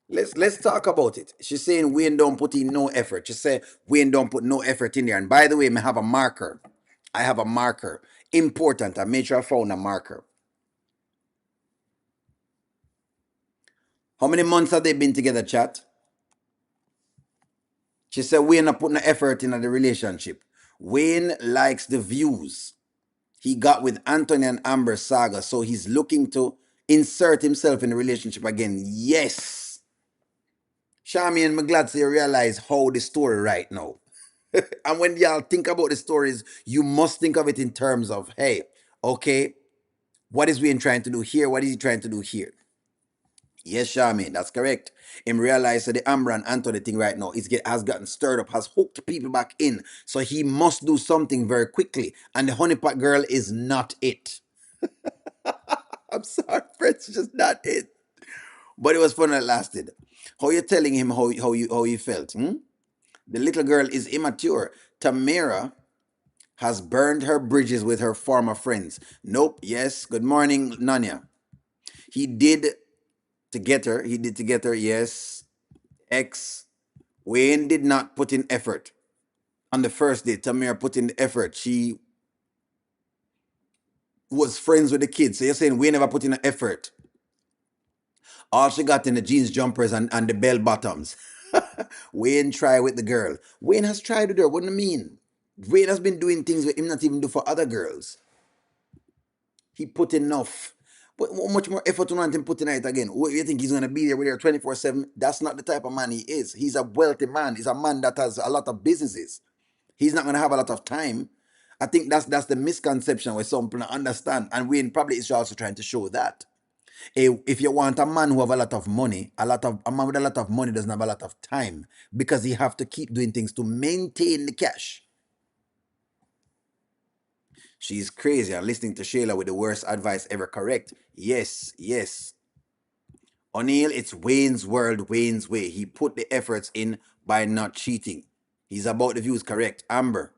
Let's talk about it. She's saying Wayne don't put in no effort. She said Wayne don't put no effort in there. And by the way, I have a marker. I have a marker. Important. I made sure I found a marker. How many months have they been together, chat? She said Wayne not putting no effort in the relationship. Wayne likes the views he got with Anthony and Amber saga, so he's looking to insert himself in the relationship again. Yes. Shami and I'm glad you realize how the story right now. And when y'all think about the stories, you must think of it in terms of, hey, okay, what is Wayne trying to do here? What is he trying to do here? Yes, Shami, that's correct. Him realize that the Amber and Anthony thing right now has gotten stirred up, has hooked people back in. So he must do something very quickly. And the honeypot girl is not it. I'm sorry, friends, just not it. But it was fun that lasted. How you telling him how you felt? The little girl is immature. Tamira has burned her bridges with her former friends. Nope. Yes. Good morning, Nanya. He did to get her. He did to get her. Yes. X. Wayne did not put in effort. On the first day, Tamira put in the effort. She was friends with the kids. So you're saying Wayne never put in an effort. All she got in the jeans jumpers and the bell bottoms. Wayne tried with the girl. Wayne has tried with her. What do you mean? Wayne has been doing things with him not even do for other girls. He put enough. But how much more effort you want him put in it again? What, you think he's going to be there with her 24/7? That's not the type of man he is. He's a wealthy man. He's a man that has a lot of businesses. He's not going to have a lot of time. I think that's the misconception where some people don't understand. And Wayne probably is also trying to show that. If you want a man who have a lot of money, a man with a lot of money doesn't have a lot of time because he have to keep doing things to maintain the cash. She's crazy and listening to Shayla with the worst advice ever. Correct. Yes, yes. O'Neill, it's Wayne's world, Wayne's way. He put the efforts in by not cheating. He's about the views. Correct. Amber,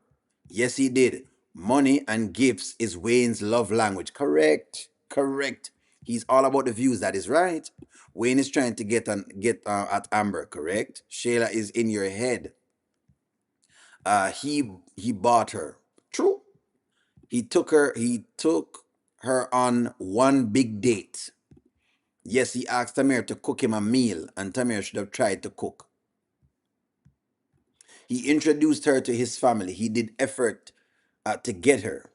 yes, he did. Money and gifts is Wayne's love language. Correct. Correct. He's all about the views. That is right. Wayne is trying to get at Amber. Correct. Shayla is in your head. He bought her. True. He took her on one big date. Yes, he asked Tamir to cook him a meal, and Tamir should have tried to cook. He introduced her to his family. He did effort to get her.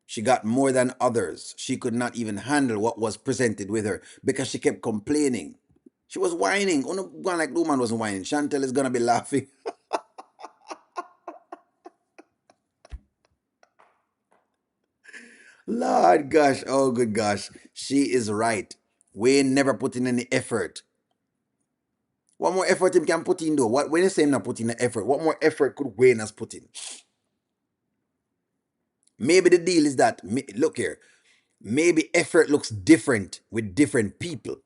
She got more than others. She could not even handle what was presented with her because she kept complaining. She was whining. Oh, no, one like the woman wasn't whining. Chantel is gonna be laughing. Lord gosh, oh good gosh. She is right. Wayne never put in any effort. What more effort him can put in though? What when you say him not put in the effort, what more effort could Wayne has put in? Maybe the deal is that look here. Maybe effort looks different with different people.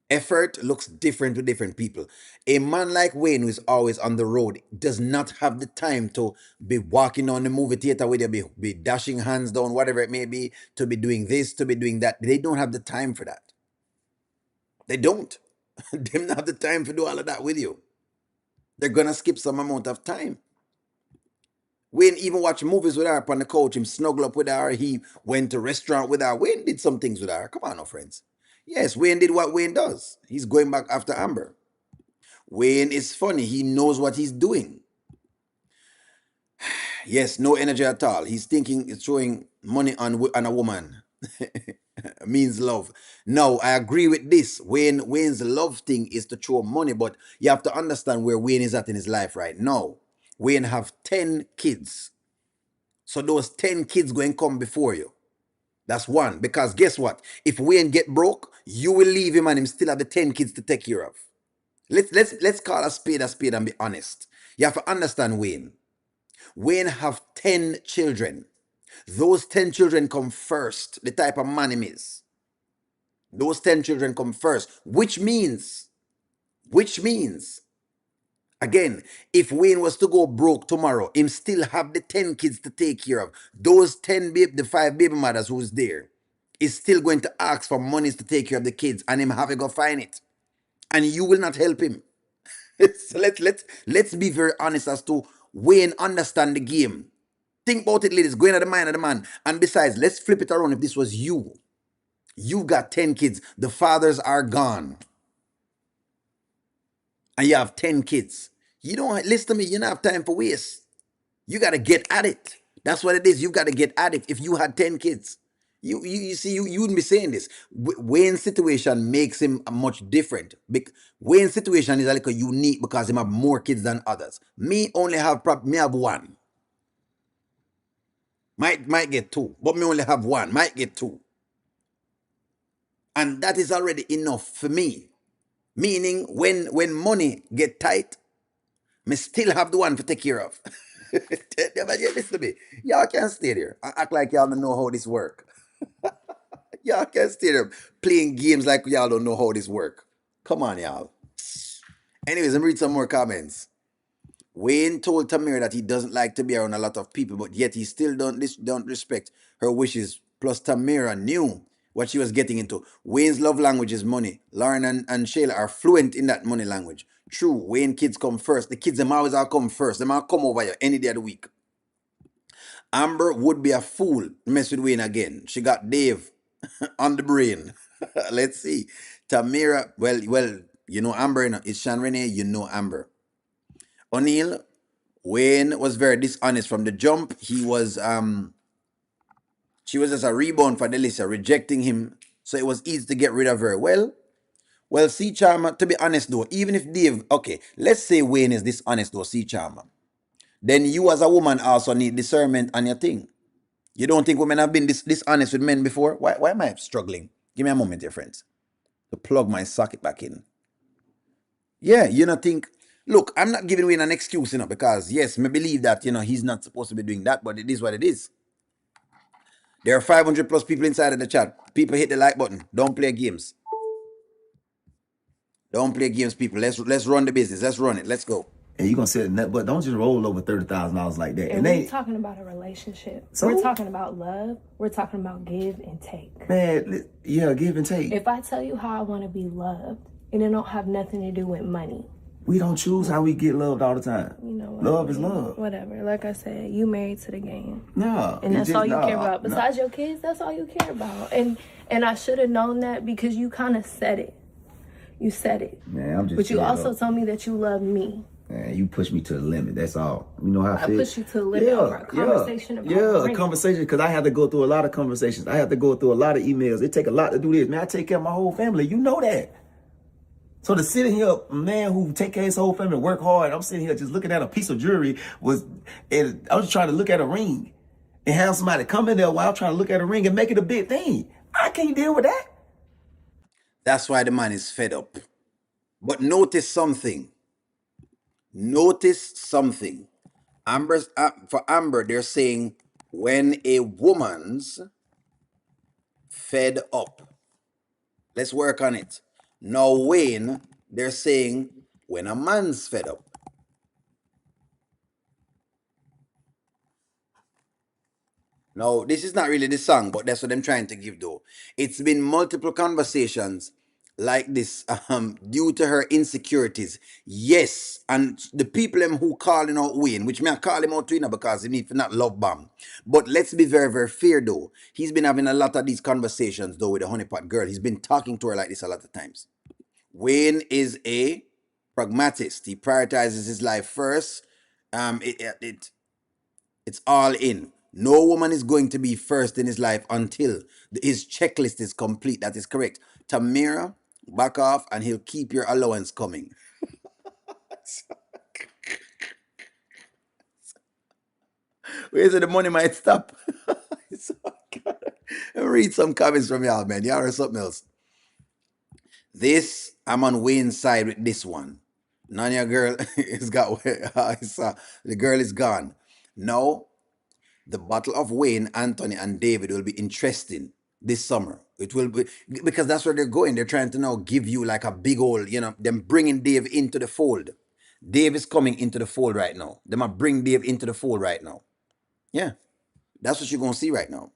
Effort looks different to different people. A man like Wayne, who is always on the road, does not have the time to be walking on the movie theater with you, be dashing hands down, whatever it may be, to be doing this, to be doing that. They don't have the time for that. They don't. They don't have the time to do all of that with you. They're gonna skip some amount of time. Wayne even watch movies with her up on the couch, him snuggle up with her, he went to restaurant with her. Wayne did some things with her. Come on, no friends. Yes, Wayne did what Wayne does. He's going back after Amber. Wayne is funny. He knows what he's doing. Yes, no energy at all. He's thinking it's throwing money on a woman means love. No, I agree with this. Wayne's love thing is to throw money, but you have to understand where Wayne is at in his life right now. Wayne have 10 kids. So those 10 kids going to come before you. That's one. Because guess what? If Wayne get broke, you will leave him and him still have the 10 kids to take care of. Let's call a spade and be honest. You have to understand Wayne. Wayne have 10 children. Those 10 children come first. The type of man him is. Those 10 children come first. Which means, again, if Wayne was to go broke tomorrow, him still have the 10 kids to take care of. Those 10 the 5 baby mothers who's there is still going to ask for monies to take care of the kids, and him have to go find it. And you will not help him. So let's be very honest as to Wayne understand the game. Think about it, ladies, going at the mind of the man. And besides, let's flip it around. If this was you, you got 10 kids, the fathers are gone, and you have 10 kids. You don't listen to me, you don't have time for waste. You gotta get at it. That's what it is. You gotta get at it. If you had 10 kids, you see, you wouldn't be saying this. Wayne's situation makes him much different. Wayne's situation is a little unique because he have more kids than others. Me only have me have one. Might get two, but me only have one. Might get two. And that is already enough for me. Meaning when money get tight, me still have the one to take care of. Listen to me. Y'all can't stay there and act like y'all don't know how this work. Y'all can't stay there playing games like y'all don't know how this work. Come on, y'all. Anyways, let me read some more comments. Wayne told Tamira that he doesn't like to be around a lot of people, but yet he still don't respect her wishes. Plus, Tamira knew what she was getting into. Wayne's love language is money. Lauren and Shayla are fluent in that money language. True, Wayne kids come first. The kids, them always all come first. Them all come over here any day of the week. Amber would be a fool to mess with Wayne again. She got Dave on the brain. Let's see. Tamira, well, you know Amber, it's Sean Renee, you know Amber. O'Neill, Wayne was very dishonest from the jump. She was just a rebound for Delisa, rejecting him, so it was easy to get rid of her. Well, see, Charmer, to be honest though, even if Dave, okay, let's say Wayne is dishonest though, see, Charmer, then you as a woman also need discernment on your thing. You don't think women have been dishonest with men before? Why am I struggling? Give me a moment, dear friends, to plug my socket back in. Yeah, you know, think, look, I'm not giving Wayne an excuse, because yes, me believe that, he's not supposed to be doing that, but it is what it is. There are 500 plus people inside of the chat. People hit the like button. Don't play games. Don't play games, people. Let's run the business. Let's run it. Let's go. And you're gonna sit in that, but don't just roll over $30,000 like that. And we're talking about a relationship. So, we're talking about love. We're talking about give and take. Man, yeah, give and take. If I tell you how I want to be loved, and it don't have nothing to do with money. We don't choose how we get loved all the time. You know what? Love is love. Whatever. Like I said, you married to the game. No. And that's all you care about. Besides your kids, that's all you care about. And I should have known that because you kind of said it. You said it. Man, I'm just. But you also told me that you love me. Man, you pushed me to the limit. That's all. You know how I feel. I pushed you to the limit over a conversation about a conversation, because I had to go through a lot of conversations. I had to go through a lot of emails. It take a lot to do this. Man, I take care of my whole family. You know that. So to sit in here, a man who take care of his whole family, work hard, I'm sitting here just looking at a piece of jewelry, and I was trying to look at a ring and have somebody come in there while I'm trying to look at a ring and make it a big thing. I can't deal with that. That's why the man is fed up. But notice something. For Amber, they're saying when a woman's fed up. Let's work on it. Now, Wayne, they're saying when a man's fed up. Now, this is not really the song, but that's what I'm trying to give though. It's been multiple conversations like this due to her insecurities. Yes, and the people them who calling out Wayne, which me I call him out to because he need to not love bomb. But let's be very, very fair though. He's been having a lot of these conversations though with the honeypot girl. He's been talking to her like this a lot of times. Wayne is a pragmatist. He prioritizes his life first. It's all in. No woman is going to be first in his life until his checklist is complete. That is correct. Tamira, back off, and he'll keep your allowance coming. Where the money might stop? So, read some comments from y'all, man. Y'all or something else. This, I'm on Wayne's side with this one. Nanya girl is got the girl is gone. No, the battle of Wayne, Anthony, and David will be interesting this summer. It will be because that's where they're going. They're trying to now give you like a big old, them bringing Dave into the fold. Dave is coming into the fold right now. They might bring Dave into the fold right now. Yeah, that's what you're gonna see right now.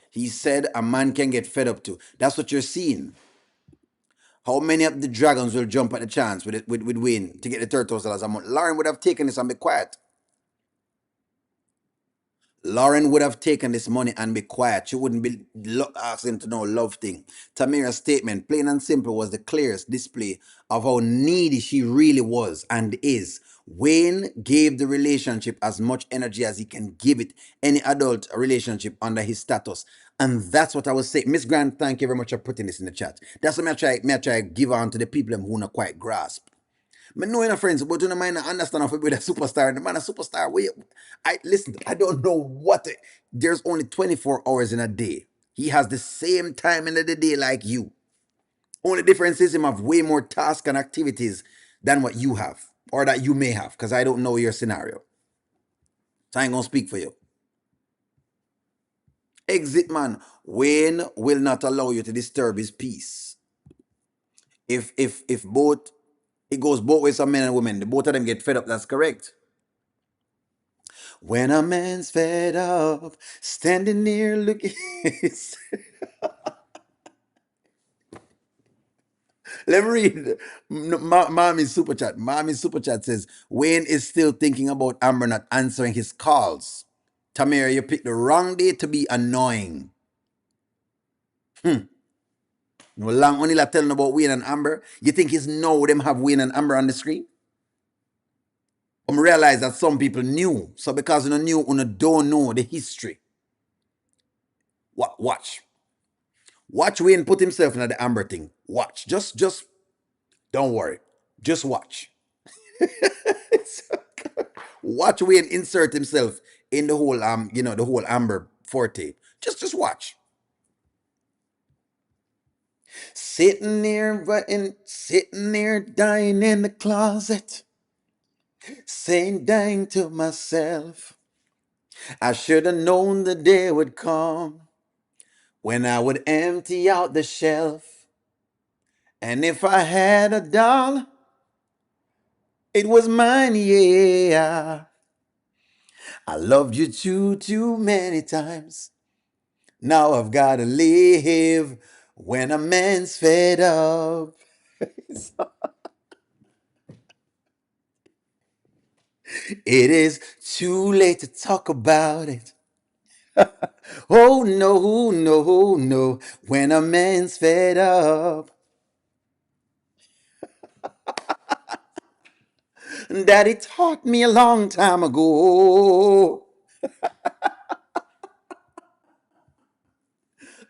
He said a man can get fed up too. That's what you're seeing. How many of the dragons will jump at the chance with Wayne to get the $30,000 a month? Lauren would have taken this and be quiet. Lauren would have taken this money and be quiet. She wouldn't be asking to know love thing. Tamira's statement, plain and simple, was the clearest display of how needy she really was and is. Wayne gave the relationship as much energy as he can give it any adult relationship under his status. And that's what I was saying. Miss Grant, thank you very much for putting this in the chat. That's what I try to give on to the people who not quite grasp. Me know your friends, but you know, might not understand how to be a superstar. The man a superstar. I listen. I don't know what. There's only 24 hours in a day. He has the same time in the day like you. Only difference is him have way more tasks and activities than what you have, or that you may have, because I don't know your scenario. So I ain't gonna speak for you. Exit man. Wayne will not allow you to disturb his peace. If both it goes both ways, some men and women, the both of them get fed up. That's correct. When a man's fed up, standing near looking. Let me read. Mommy's super chat. Mommy's super chat says Wayne is still thinking about Amber not answering his calls. Tamira, you picked the wrong day to be annoying. No long only la telling about Wayne and Amber. You think he's know them have Wayne and Amber on the screen? Realize that some people knew. So because you knew, you don't know the history. Watch. Watch Wayne put himself in the Amber thing. Watch. Just don't worry. Just watch. Watch Wayne insert himself in the whole the whole Amber forte. Just watch. Sitting there dying in the closet, saying dying to myself. I should have known the day would come when I would empty out the shelf. And if I had a dollar, it was mine, yeah. I loved you too many times. Now I've gotta live when a man's fed up. It is too late to talk about it. Oh no, no, no, when a man's fed up. Daddy taught me a long time ago.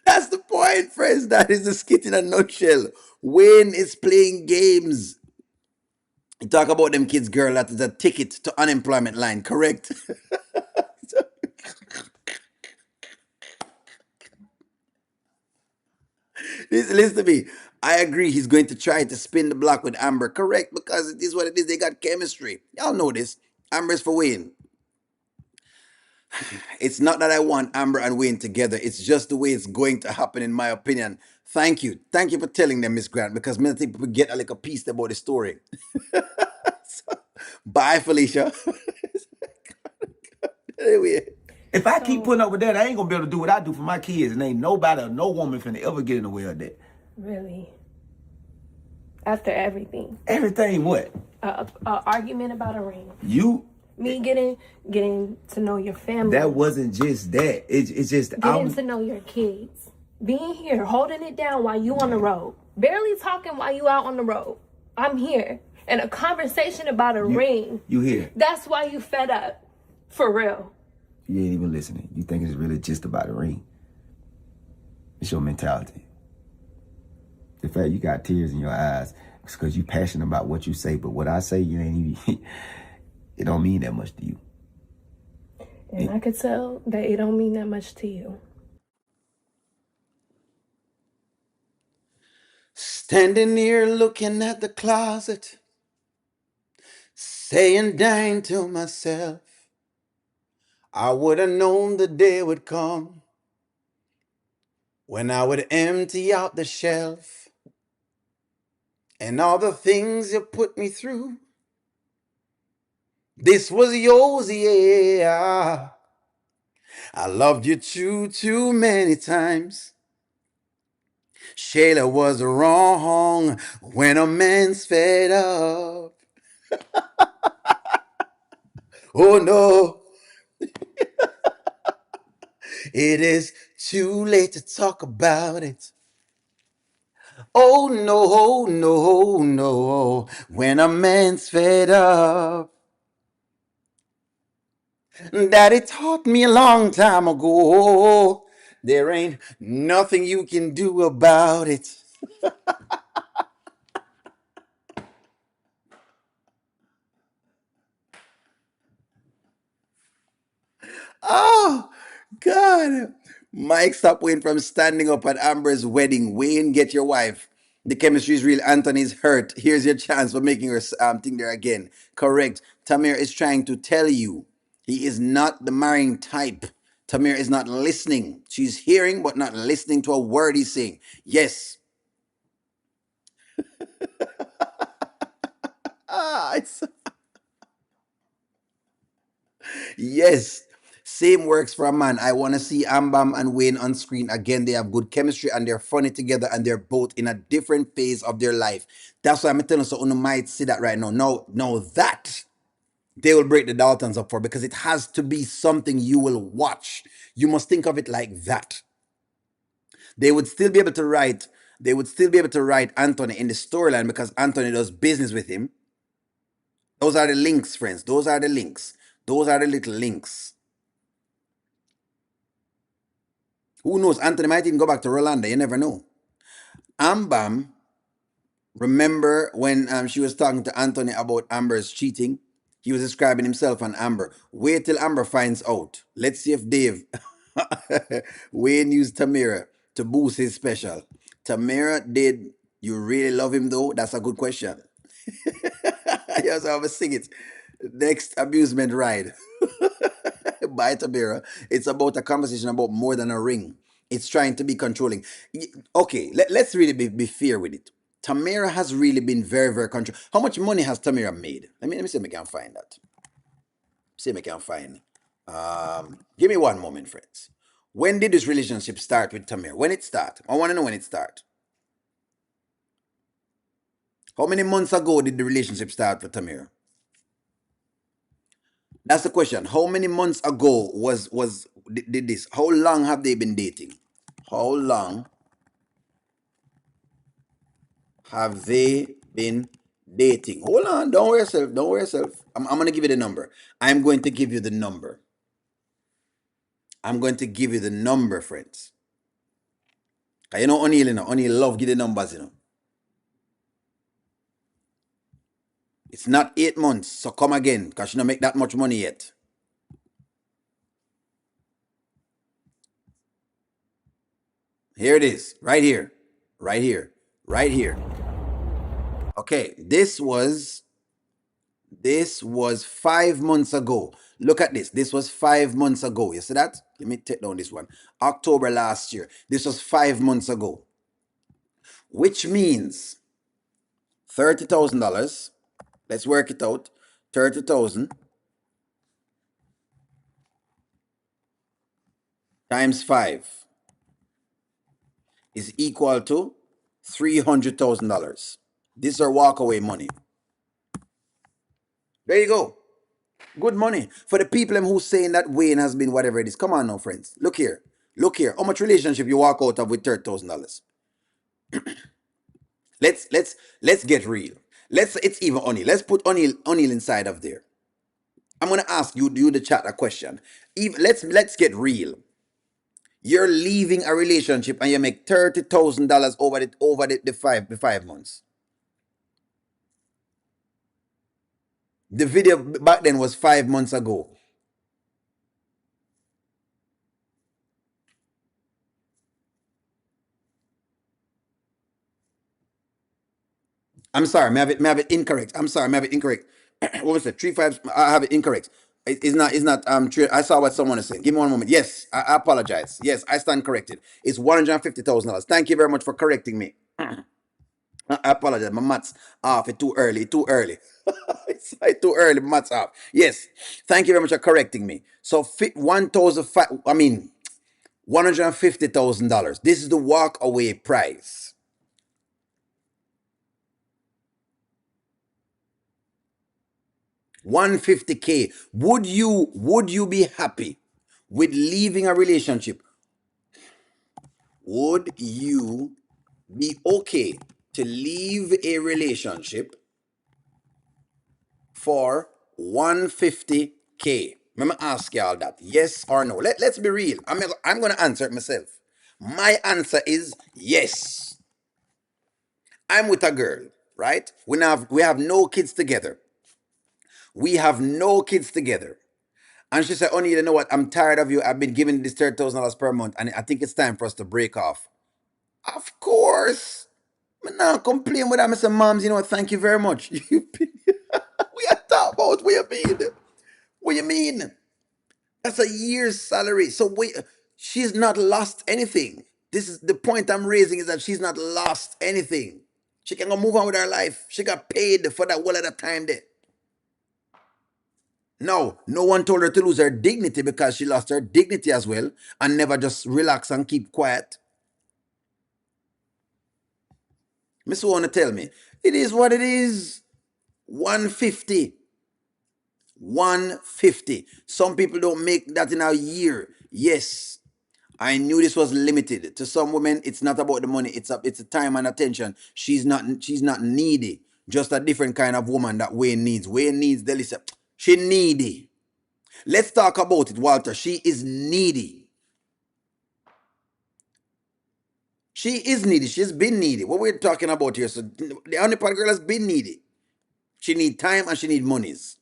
That's the point, friends. That is the skit in a nutshell. Wayne is playing games. You talk about them kids, girl, that is a ticket to unemployment line, correct? Listen to me. I agree. He's going to try to spin the block with Amber, correct? Because it is what it is. They got chemistry. Y'all know this. Amber's for Wayne. It's not that I want Amber and Wayne together. It's just the way it's going to happen, in my opinion. Thank you. Thank you for telling them, Miss Grant, because many people get a little piece about the story. Bye, Felicia. Anyway. If I keep So putting up with that, I ain't gonna be able to do what I do for my kids, and ain't nobody or no woman finna ever get in the way of that. really, after everything, Everything what? a argument about a ring, You me getting to know your family, that wasn't just that. It's just getting to know your kids, being here, holding it down while you on the road, barely talking while you out on the road. I'm here, and a conversation about a ring. You here. That's why you fed up, for real. You ain't even listening. You think it's really just about the ring. It's your mentality. The fact you got tears in your eyes is because you passionate about what you say, but what I say, you ain't even, it don't mean that much to you. And I could tell that it don't mean that much to you. Standing here looking at the closet, saying dying to myself, I would have known the day would come when I would empty out the shelf and all the things you put me through. This was yours, yeah. I loved you too many times. Shayla was wrong when a man's fed up. Oh no, it is too late to talk about it. Oh no, no, no, when a man's fed up. Daddy taught me a long time ago. There ain't nothing you can do about it. Oh, God. Mike, stop Wayne from standing up at Amber's wedding. Wayne, get your wife. The chemistry is real. Anthony's hurt. Here's your chance for making her think there again. Correct. Tamir is trying to tell you he is not the marrying type. Tamir is not listening. She's hearing but not listening to a word he's saying. Yes. It's yes. Same works for a man. I want to see Ambam and Wayne on screen again. They have good chemistry and they're funny together and they're both in a different phase of their life. That's why I'm telling you, so you might see that right now. No, that they will break the Daltons up for because it has to be something you will watch. You must think of it like that. They would still be able to write. They would still be able to write Anthony in the storyline because Anthony does business with him. Those are the links, friends. Those are the links. Those are the little links. Who knows? Anthony might even go back to Rolanda. You never know. Ambam, remember when she was talking to Anthony about Amber's cheating? He was describing himself and Amber. Wait till Amber finds out. Let's see if Dave Wayne used Tamira to boost his special. Tamira, did you really love him though? That's a good question. Yes, I will sing it. Next amusement ride. By Tamira. It's about a conversation about more than a ring. It's trying to be controlling. Okay, let's really be fair with it. Tamira has really been very, very control. How much money has Tamira made? Let me see if I can find that. See if I can find. Give me one moment, friends. When did this relationship start with Tamira? When it start? I want to know when it start. How many months ago did the relationship start with Tamira? That's the question. How many months ago did this? How long have they been dating? How long have they been dating? Hold on, don't worry yourself. Don't worry yourself. I'm gonna give you the number. I'm going to give you the number. I'm going to give you the number, friends. Cause you know O'Neil, O'Neil love give the numbers, It's not 8 months, so come again, cause she don't make that much money yet. Here it is, right here, right here, right here. Okay, this was 5 months ago. Look at this. This was 5 months ago. You see that? Let me take down this one. October last year. This was 5 months ago. Which means $30,000. Let's work it out. 30,000 times 5 is equal to $300,000. This is our walkaway money. There you go. Good money. For the people who's saying that Wayne has been whatever it is. Come on now, friends. Look here. Look here. How much relationship you walk out of with $30,000? Let's get real. It's even O'Neal. Let's put O'Neal inside of there. I'm gonna ask you the chat a question. Even let's get real. You're leaving a relationship and you make $30,000 over the 5 months. The video back then was 5 months ago. I'm sorry, may have it incorrect. I'm sorry, may have it incorrect. What was it? 3 5. I have it incorrect. It's not I saw what someone is saying. Give me one moment. Yes, I apologize. Yes, I stand corrected. It's $150,000. Thank you very much for correcting me. I apologize. My maths off. It's too early. Too early. It's too early. Maths off. Yes. Thank you very much for correcting me. So fit 1,005. I mean, $150,000. This is the walk away price. 150K. Would you be happy with leaving a relationship? Would you be okay to leave a relationship for 150K? Let me ask y'all that. Yes or no? Let's be real. I'm going to answer it myself. My answer is yes. I'm with a girl, right? We have no kids together. We have no kids together. And she said, "Only you know what? I'm tired of you. I've been giving this $30,000 per month, and I think it's time for us to break off." Of course. I'm not complain with that. I said, "Moms, you know what? Thank you very much." We are talking about what you mean. What you mean? That's a year's salary. So wait, she's not lost anything. This is the point I'm raising, is that she's not lost anything. She can go move on with her life. She got paid for that whole of the time there. No one told her to lose her dignity, because she lost her dignity as well and never just relax and keep quiet. Miss want to tell me, it is what it is. 150. 150. Some people don't make that in a year. Yes, I knew this was limited. To some women, it's not about the money. It's a time and attention. She's not needy. Just a different kind of woman that Wayne needs. Wayne needs Delisa. She needy. Let's talk about it, Walter. She is needy. She is needy. She's been needy. What we're talking about here. So the only part girl has been needy. She need time and she need monies.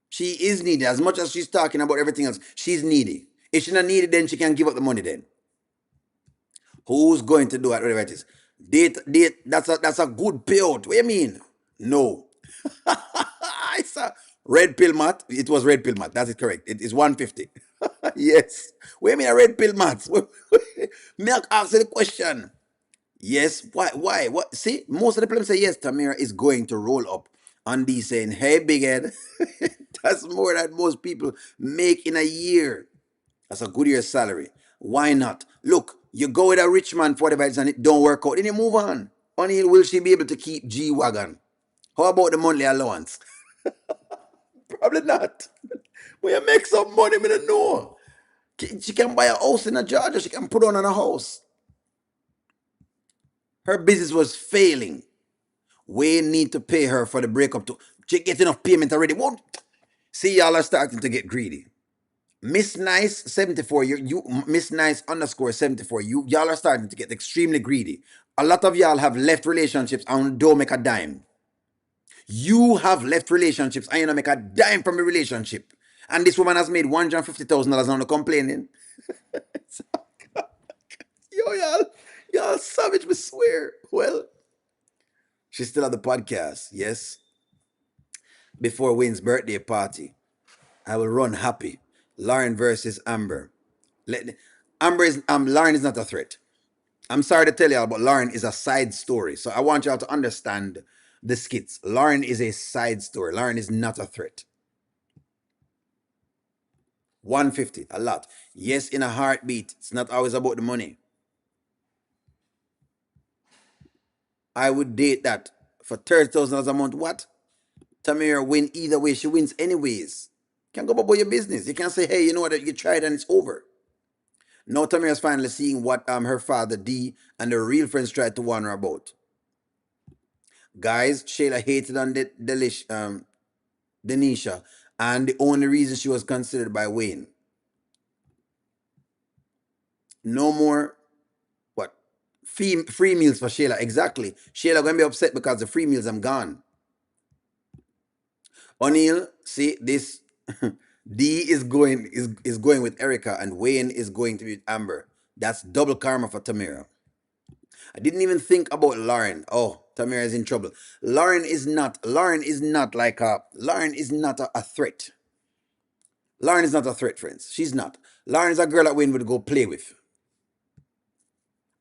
She is needy. As much as she's talking about everything else, she's needy. If she's not needy, then she can give up the money then. Who's going to do it? Whatever it is. Date, that's a good payout. What do you mean? No. It's a red pill mat. It was red pill mat. That's it, correct. It is 150. Yes. What do you mean a red pill mat? May I ask you the question? Yes. Why? Why? What? See, most of the people say yes. Tamira is going to roll up on these saying, "Hey, big head." That's more than most people make in a year. That's a good year's salary. Why not? Look, you go with a rich man for whatever it is and it don't work out, then you move on. Only will she be able to keep G Wagon? How about the monthly allowance? Probably not. When you make some money, me don't know. She can buy a house in a Georgia. She can put on a house. Her business was failing. We need to pay her for the breakup too. She get enough payment already. Won't see, y'all are starting to get greedy. Miss Nice 74, you Miss Nice underscore 74. Y'all are starting to get extremely greedy. A lot of y'all have left relationships and don't make a dime. You have left relationships and you don't make a dime from a relationship. And this woman has made $150,000 on the complaining. Yo, y'all savage, we swear. Well, she's still at the podcast, yes. Before Wayne's birthday party. I will run happy. Lauren versus Amber. Let, Amber is Lauren is not a threat. I'm sorry to tell y'all, but Lauren is a side story. So I want y'all to understand the skits. Lauren is a side story. Lauren is not a threat. 150, a lot. Yes, in a heartbeat. It's not always about the money. I would date that for $30,000 a month. What? Tamira win either way. She wins anyways. You can go about your business. You can say, hey, you know what? You tried and it's over. Now Tamira's finally seeing what her father D and her real friends tried to warn her about. Guys, Shayla hated on Denisha, and the only reason she was considered by Wayne. No more what free meals for Shayla. Exactly. Shayla gonna be upset because the free meals I'm gone. O'Neill, see this D is going with Erica and Wayne is going to be with Amber. That's double karma for Tamira. I didn't even think about Lauren. Oh, Tamira is in trouble. Lauren is not like a Lauren is not a threat. Lauren is not a threat, friends. She's not. Lauren is a girl that Wayne would go play with.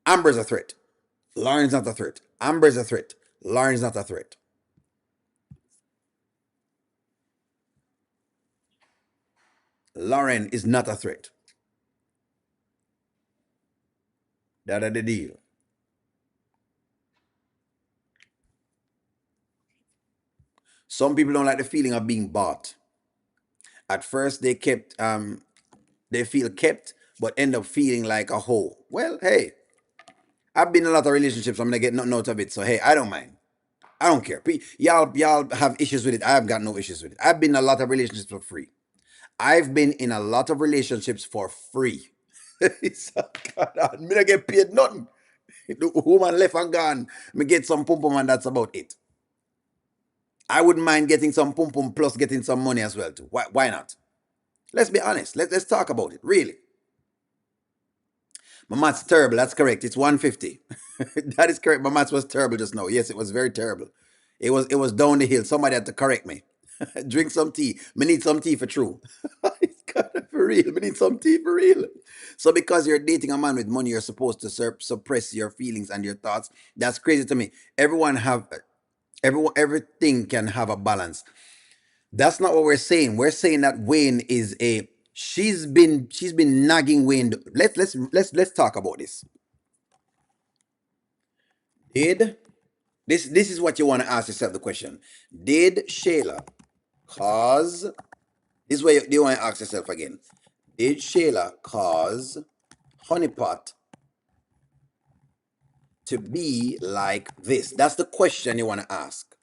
Amber's a threat. Lauren's not a threat. Amber's a threat. Lauren's not a threat. Lauren is not a threat. That's the deal. Some people don't like the feeling of being bought. At first, they feel kept, but end up feeling like a hoe. Well, hey, I've been in a lot of relationships. I'm gonna get nothing out of it. So hey, I don't mind. I don't care. Y'all have issues with it. I have got no issues with it. I've been in a lot of relationships for free. I've been in a lot of relationships for free. So, God, me not get paid nothing. The woman left and gone. Me get some pum pum and that's about it. I wouldn't mind getting some pum pum plus getting some money as well too. Why not? Let's be honest. Let's talk about it. Really. My math's terrible. That's correct. It's 150. That is correct. My maths was terrible just now. Yes, it was very terrible. It was down the hill. Somebody had to correct me. Drink some tea. Me need some tea for true. It's kinda for real. Me need some tea for real. So because you're dating a man with money, you're supposed to suppress your feelings and your thoughts. That's crazy to me. Everything can have a balance. That's not what we're saying. We're saying that Wayne is a she's been nagging Wayne. Let's talk about this. Did this is what you want to ask yourself the question. Did Shayla cause this is what you want to ask yourself again. Did Shayla cause Honeypot to be like this? That's the question you want to ask.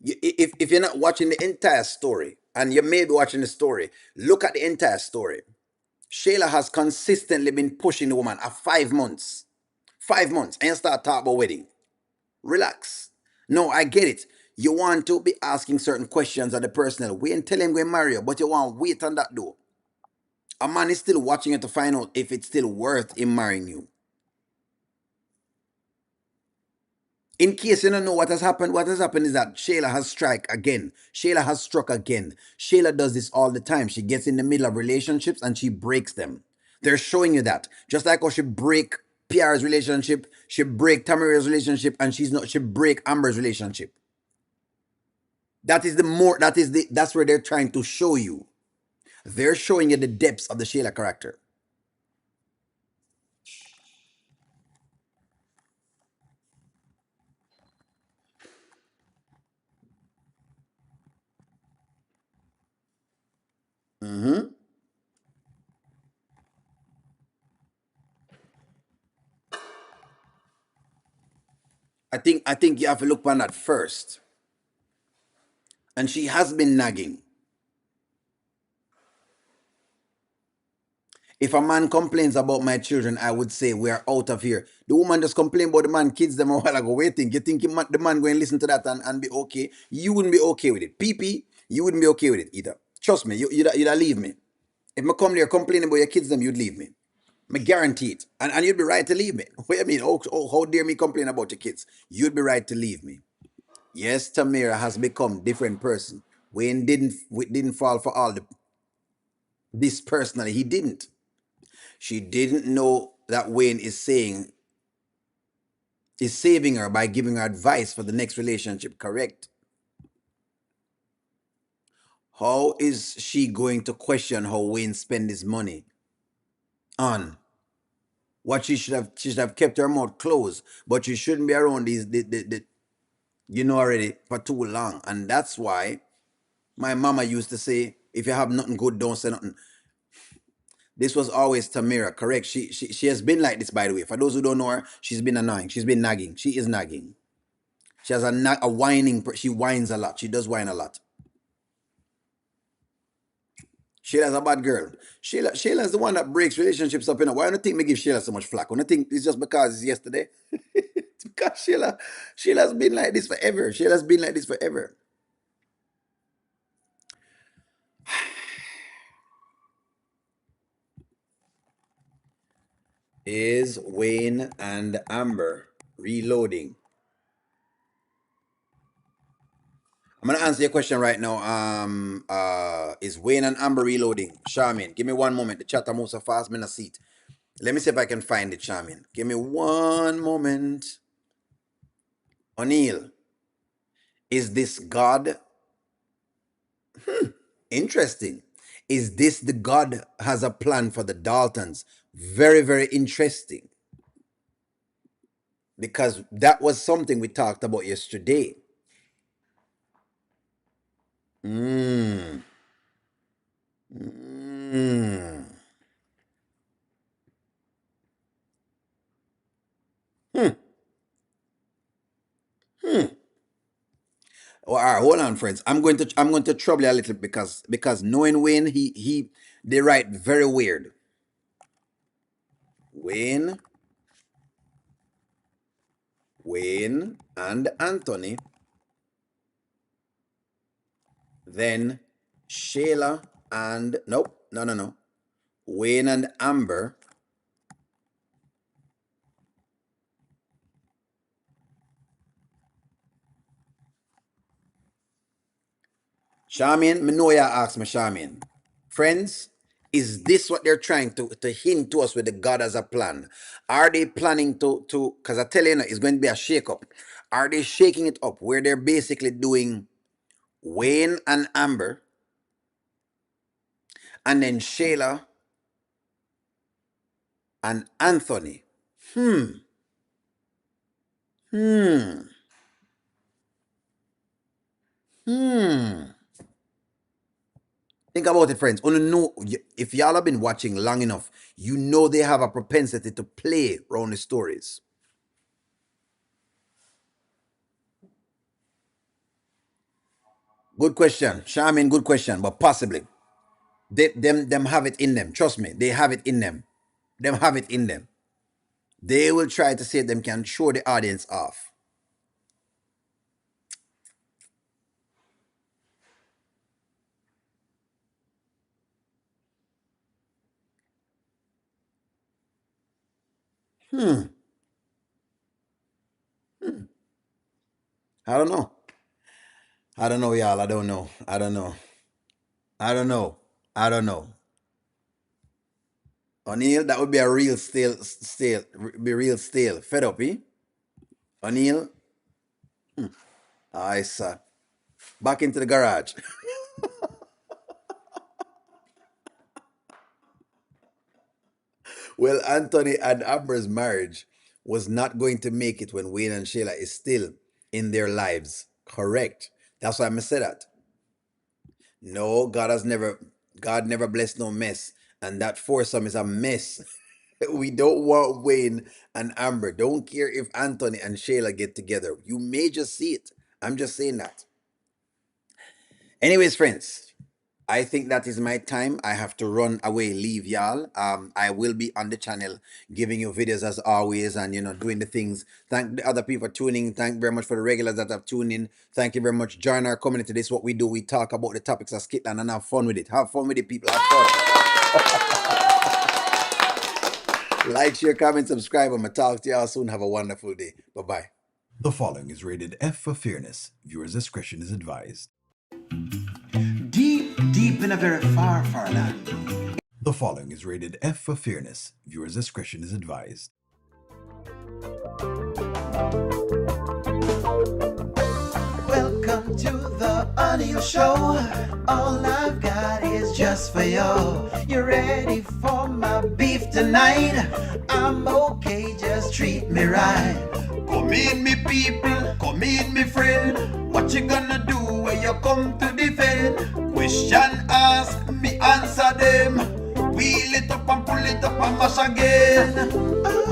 If you're not watching the entire story, and you may be watching the story, look at the entire story. Shayla has consistently been pushing the woman at 5 months. 5 months. And you start talking about wedding. Relax. No, I get it. You want to be asking certain questions at the personal. Wait and tell him go marry you, but you want to wait on that though. A man is still watching you to find out if it's still worth him marrying you. In case you don't know what has happened is that Shayla has struck again. Shayla has struck again. Shayla does this all the time. She gets in the middle of relationships and she breaks them. They're showing you that. Just like how she break PR's relationship, she break Tamira's relationship, and she break Amber's relationship. That's where they're trying to show you. They're showing you the depths of the Shayla character. Mm-hmm. I think you have to look on that first. And she has been nagging. If a man complains about my children, I would say we are out of here. The woman just complained about the man kids them a while ago. Waiting, you think the man going to listen to that and be okay? You wouldn't be okay with it. PP, you wouldn't be okay with it either. Trust me, you'd leave me. If I come there complaining about your kids them, you'd leave me. I guarantee it. And you'd be right to leave me. What do you mean? How dare me complain about your kids? You'd be right to leave me. Yes, Tamira has become different person. Wayne didn't fall for all this personally. He didn't. She didn't know that Wayne is saving her by giving her advice for the next relationship, correct? How is she going to question how Wayne spend his money on what she should have kept her mouth closed, but she shouldn't be around these the you know already for too long. And that's why my mama used to say, if you have nothing good, don't say nothing. This was always Tamira, correct? She has been like this, by the way. For those who don't know her, she's been annoying. She's been nagging. She is nagging. She has a whining. She whines a lot. She does whine a lot. Shayla's a bad girl. Shayla's the one that breaks relationships up. Why don't you think me give Shayla so much flack? I don't think it's just because it's yesterday. It's because Shayla's been like this forever. Shayla's been like this forever. Is Wayne and Amber reloading? I'm gonna answer your question right now. Is Wayne and Amber reloading? Charmin, give me one moment. The chat moves so fast, I'm in a seat. Let me see if I can find it, Charmin. Give me one moment. O'Neill, is this God? Interesting. Is this the God has a plan for the Daltons? Very, very interesting. Because that was something we talked about yesterday. Hmm. Hmm. Hmm. Hmm. Well, all right, hold on, friends. I'm going to trouble you a little because knowing Wayne, they write very weird. Wayne, Wayne and Anthony, then Shayla and nope, no. Wayne and Amber, Charmaine, me know you ask me, Charmaine. Friends, is this what they're trying to hint to us with the God as a plan? Are they planning to because I tell you, it's going to be a shake-up. Are they shaking it up where they're basically doing Wayne and Amber and then Shayla and Anthony? Hmm. Hmm. Hmm. Think about it, friends. Only know if y'all have been watching long enough, you know they have a propensity to play around the stories. Good question, Charmin. Good question, but possibly them have it in them. Trust me, they have it in them. Them have it in them. They will try to say them can show the audience off. Hmm. I don't know. I don't know, y'all. I don't know. I don't know. I don't know. I don't know. O'Neill, that would be a real stale, be real stale. Fed up, eh? O'Neill, I sir. Back into the garage. Well, Anthony and Amber's marriage was not going to make it when Wayne and Shayla is still in their lives. Correct. That's why I said that. No, God never blessed no mess. And that foursome is a mess. We don't want Wayne and Amber. Don't care if Anthony and Shayla get together. You may just see it. I'm just saying that. Anyways, friends, I think that is my time. I have to run away, leave y'all. I will be on the channel giving you videos as always and doing the things. Thank the other people for tuning. Thank you very much for the regulars that have tuned in. Thank you very much. Join our community. This is what we do. We talk about the topics of Skitland and have fun with it. Have fun with it, people. Have fun. Like, share, comment, subscribe. I'm gonna talk to y'all soon. Have a wonderful day. Bye-bye. The following is rated F for fairness. Viewers' discretion is advised. deep in a very far, far land. The following is rated F for fairness. Viewers' discretion is advised. Welcome to the Audio Show. All I've got is just for you. You ready for my beef tonight? I'm okay, just treat me right. Come in, me people, come in, me friend. What you gonna do when you come to defend? Question ask, me answer them. Wheel it up and pull it up and mash again.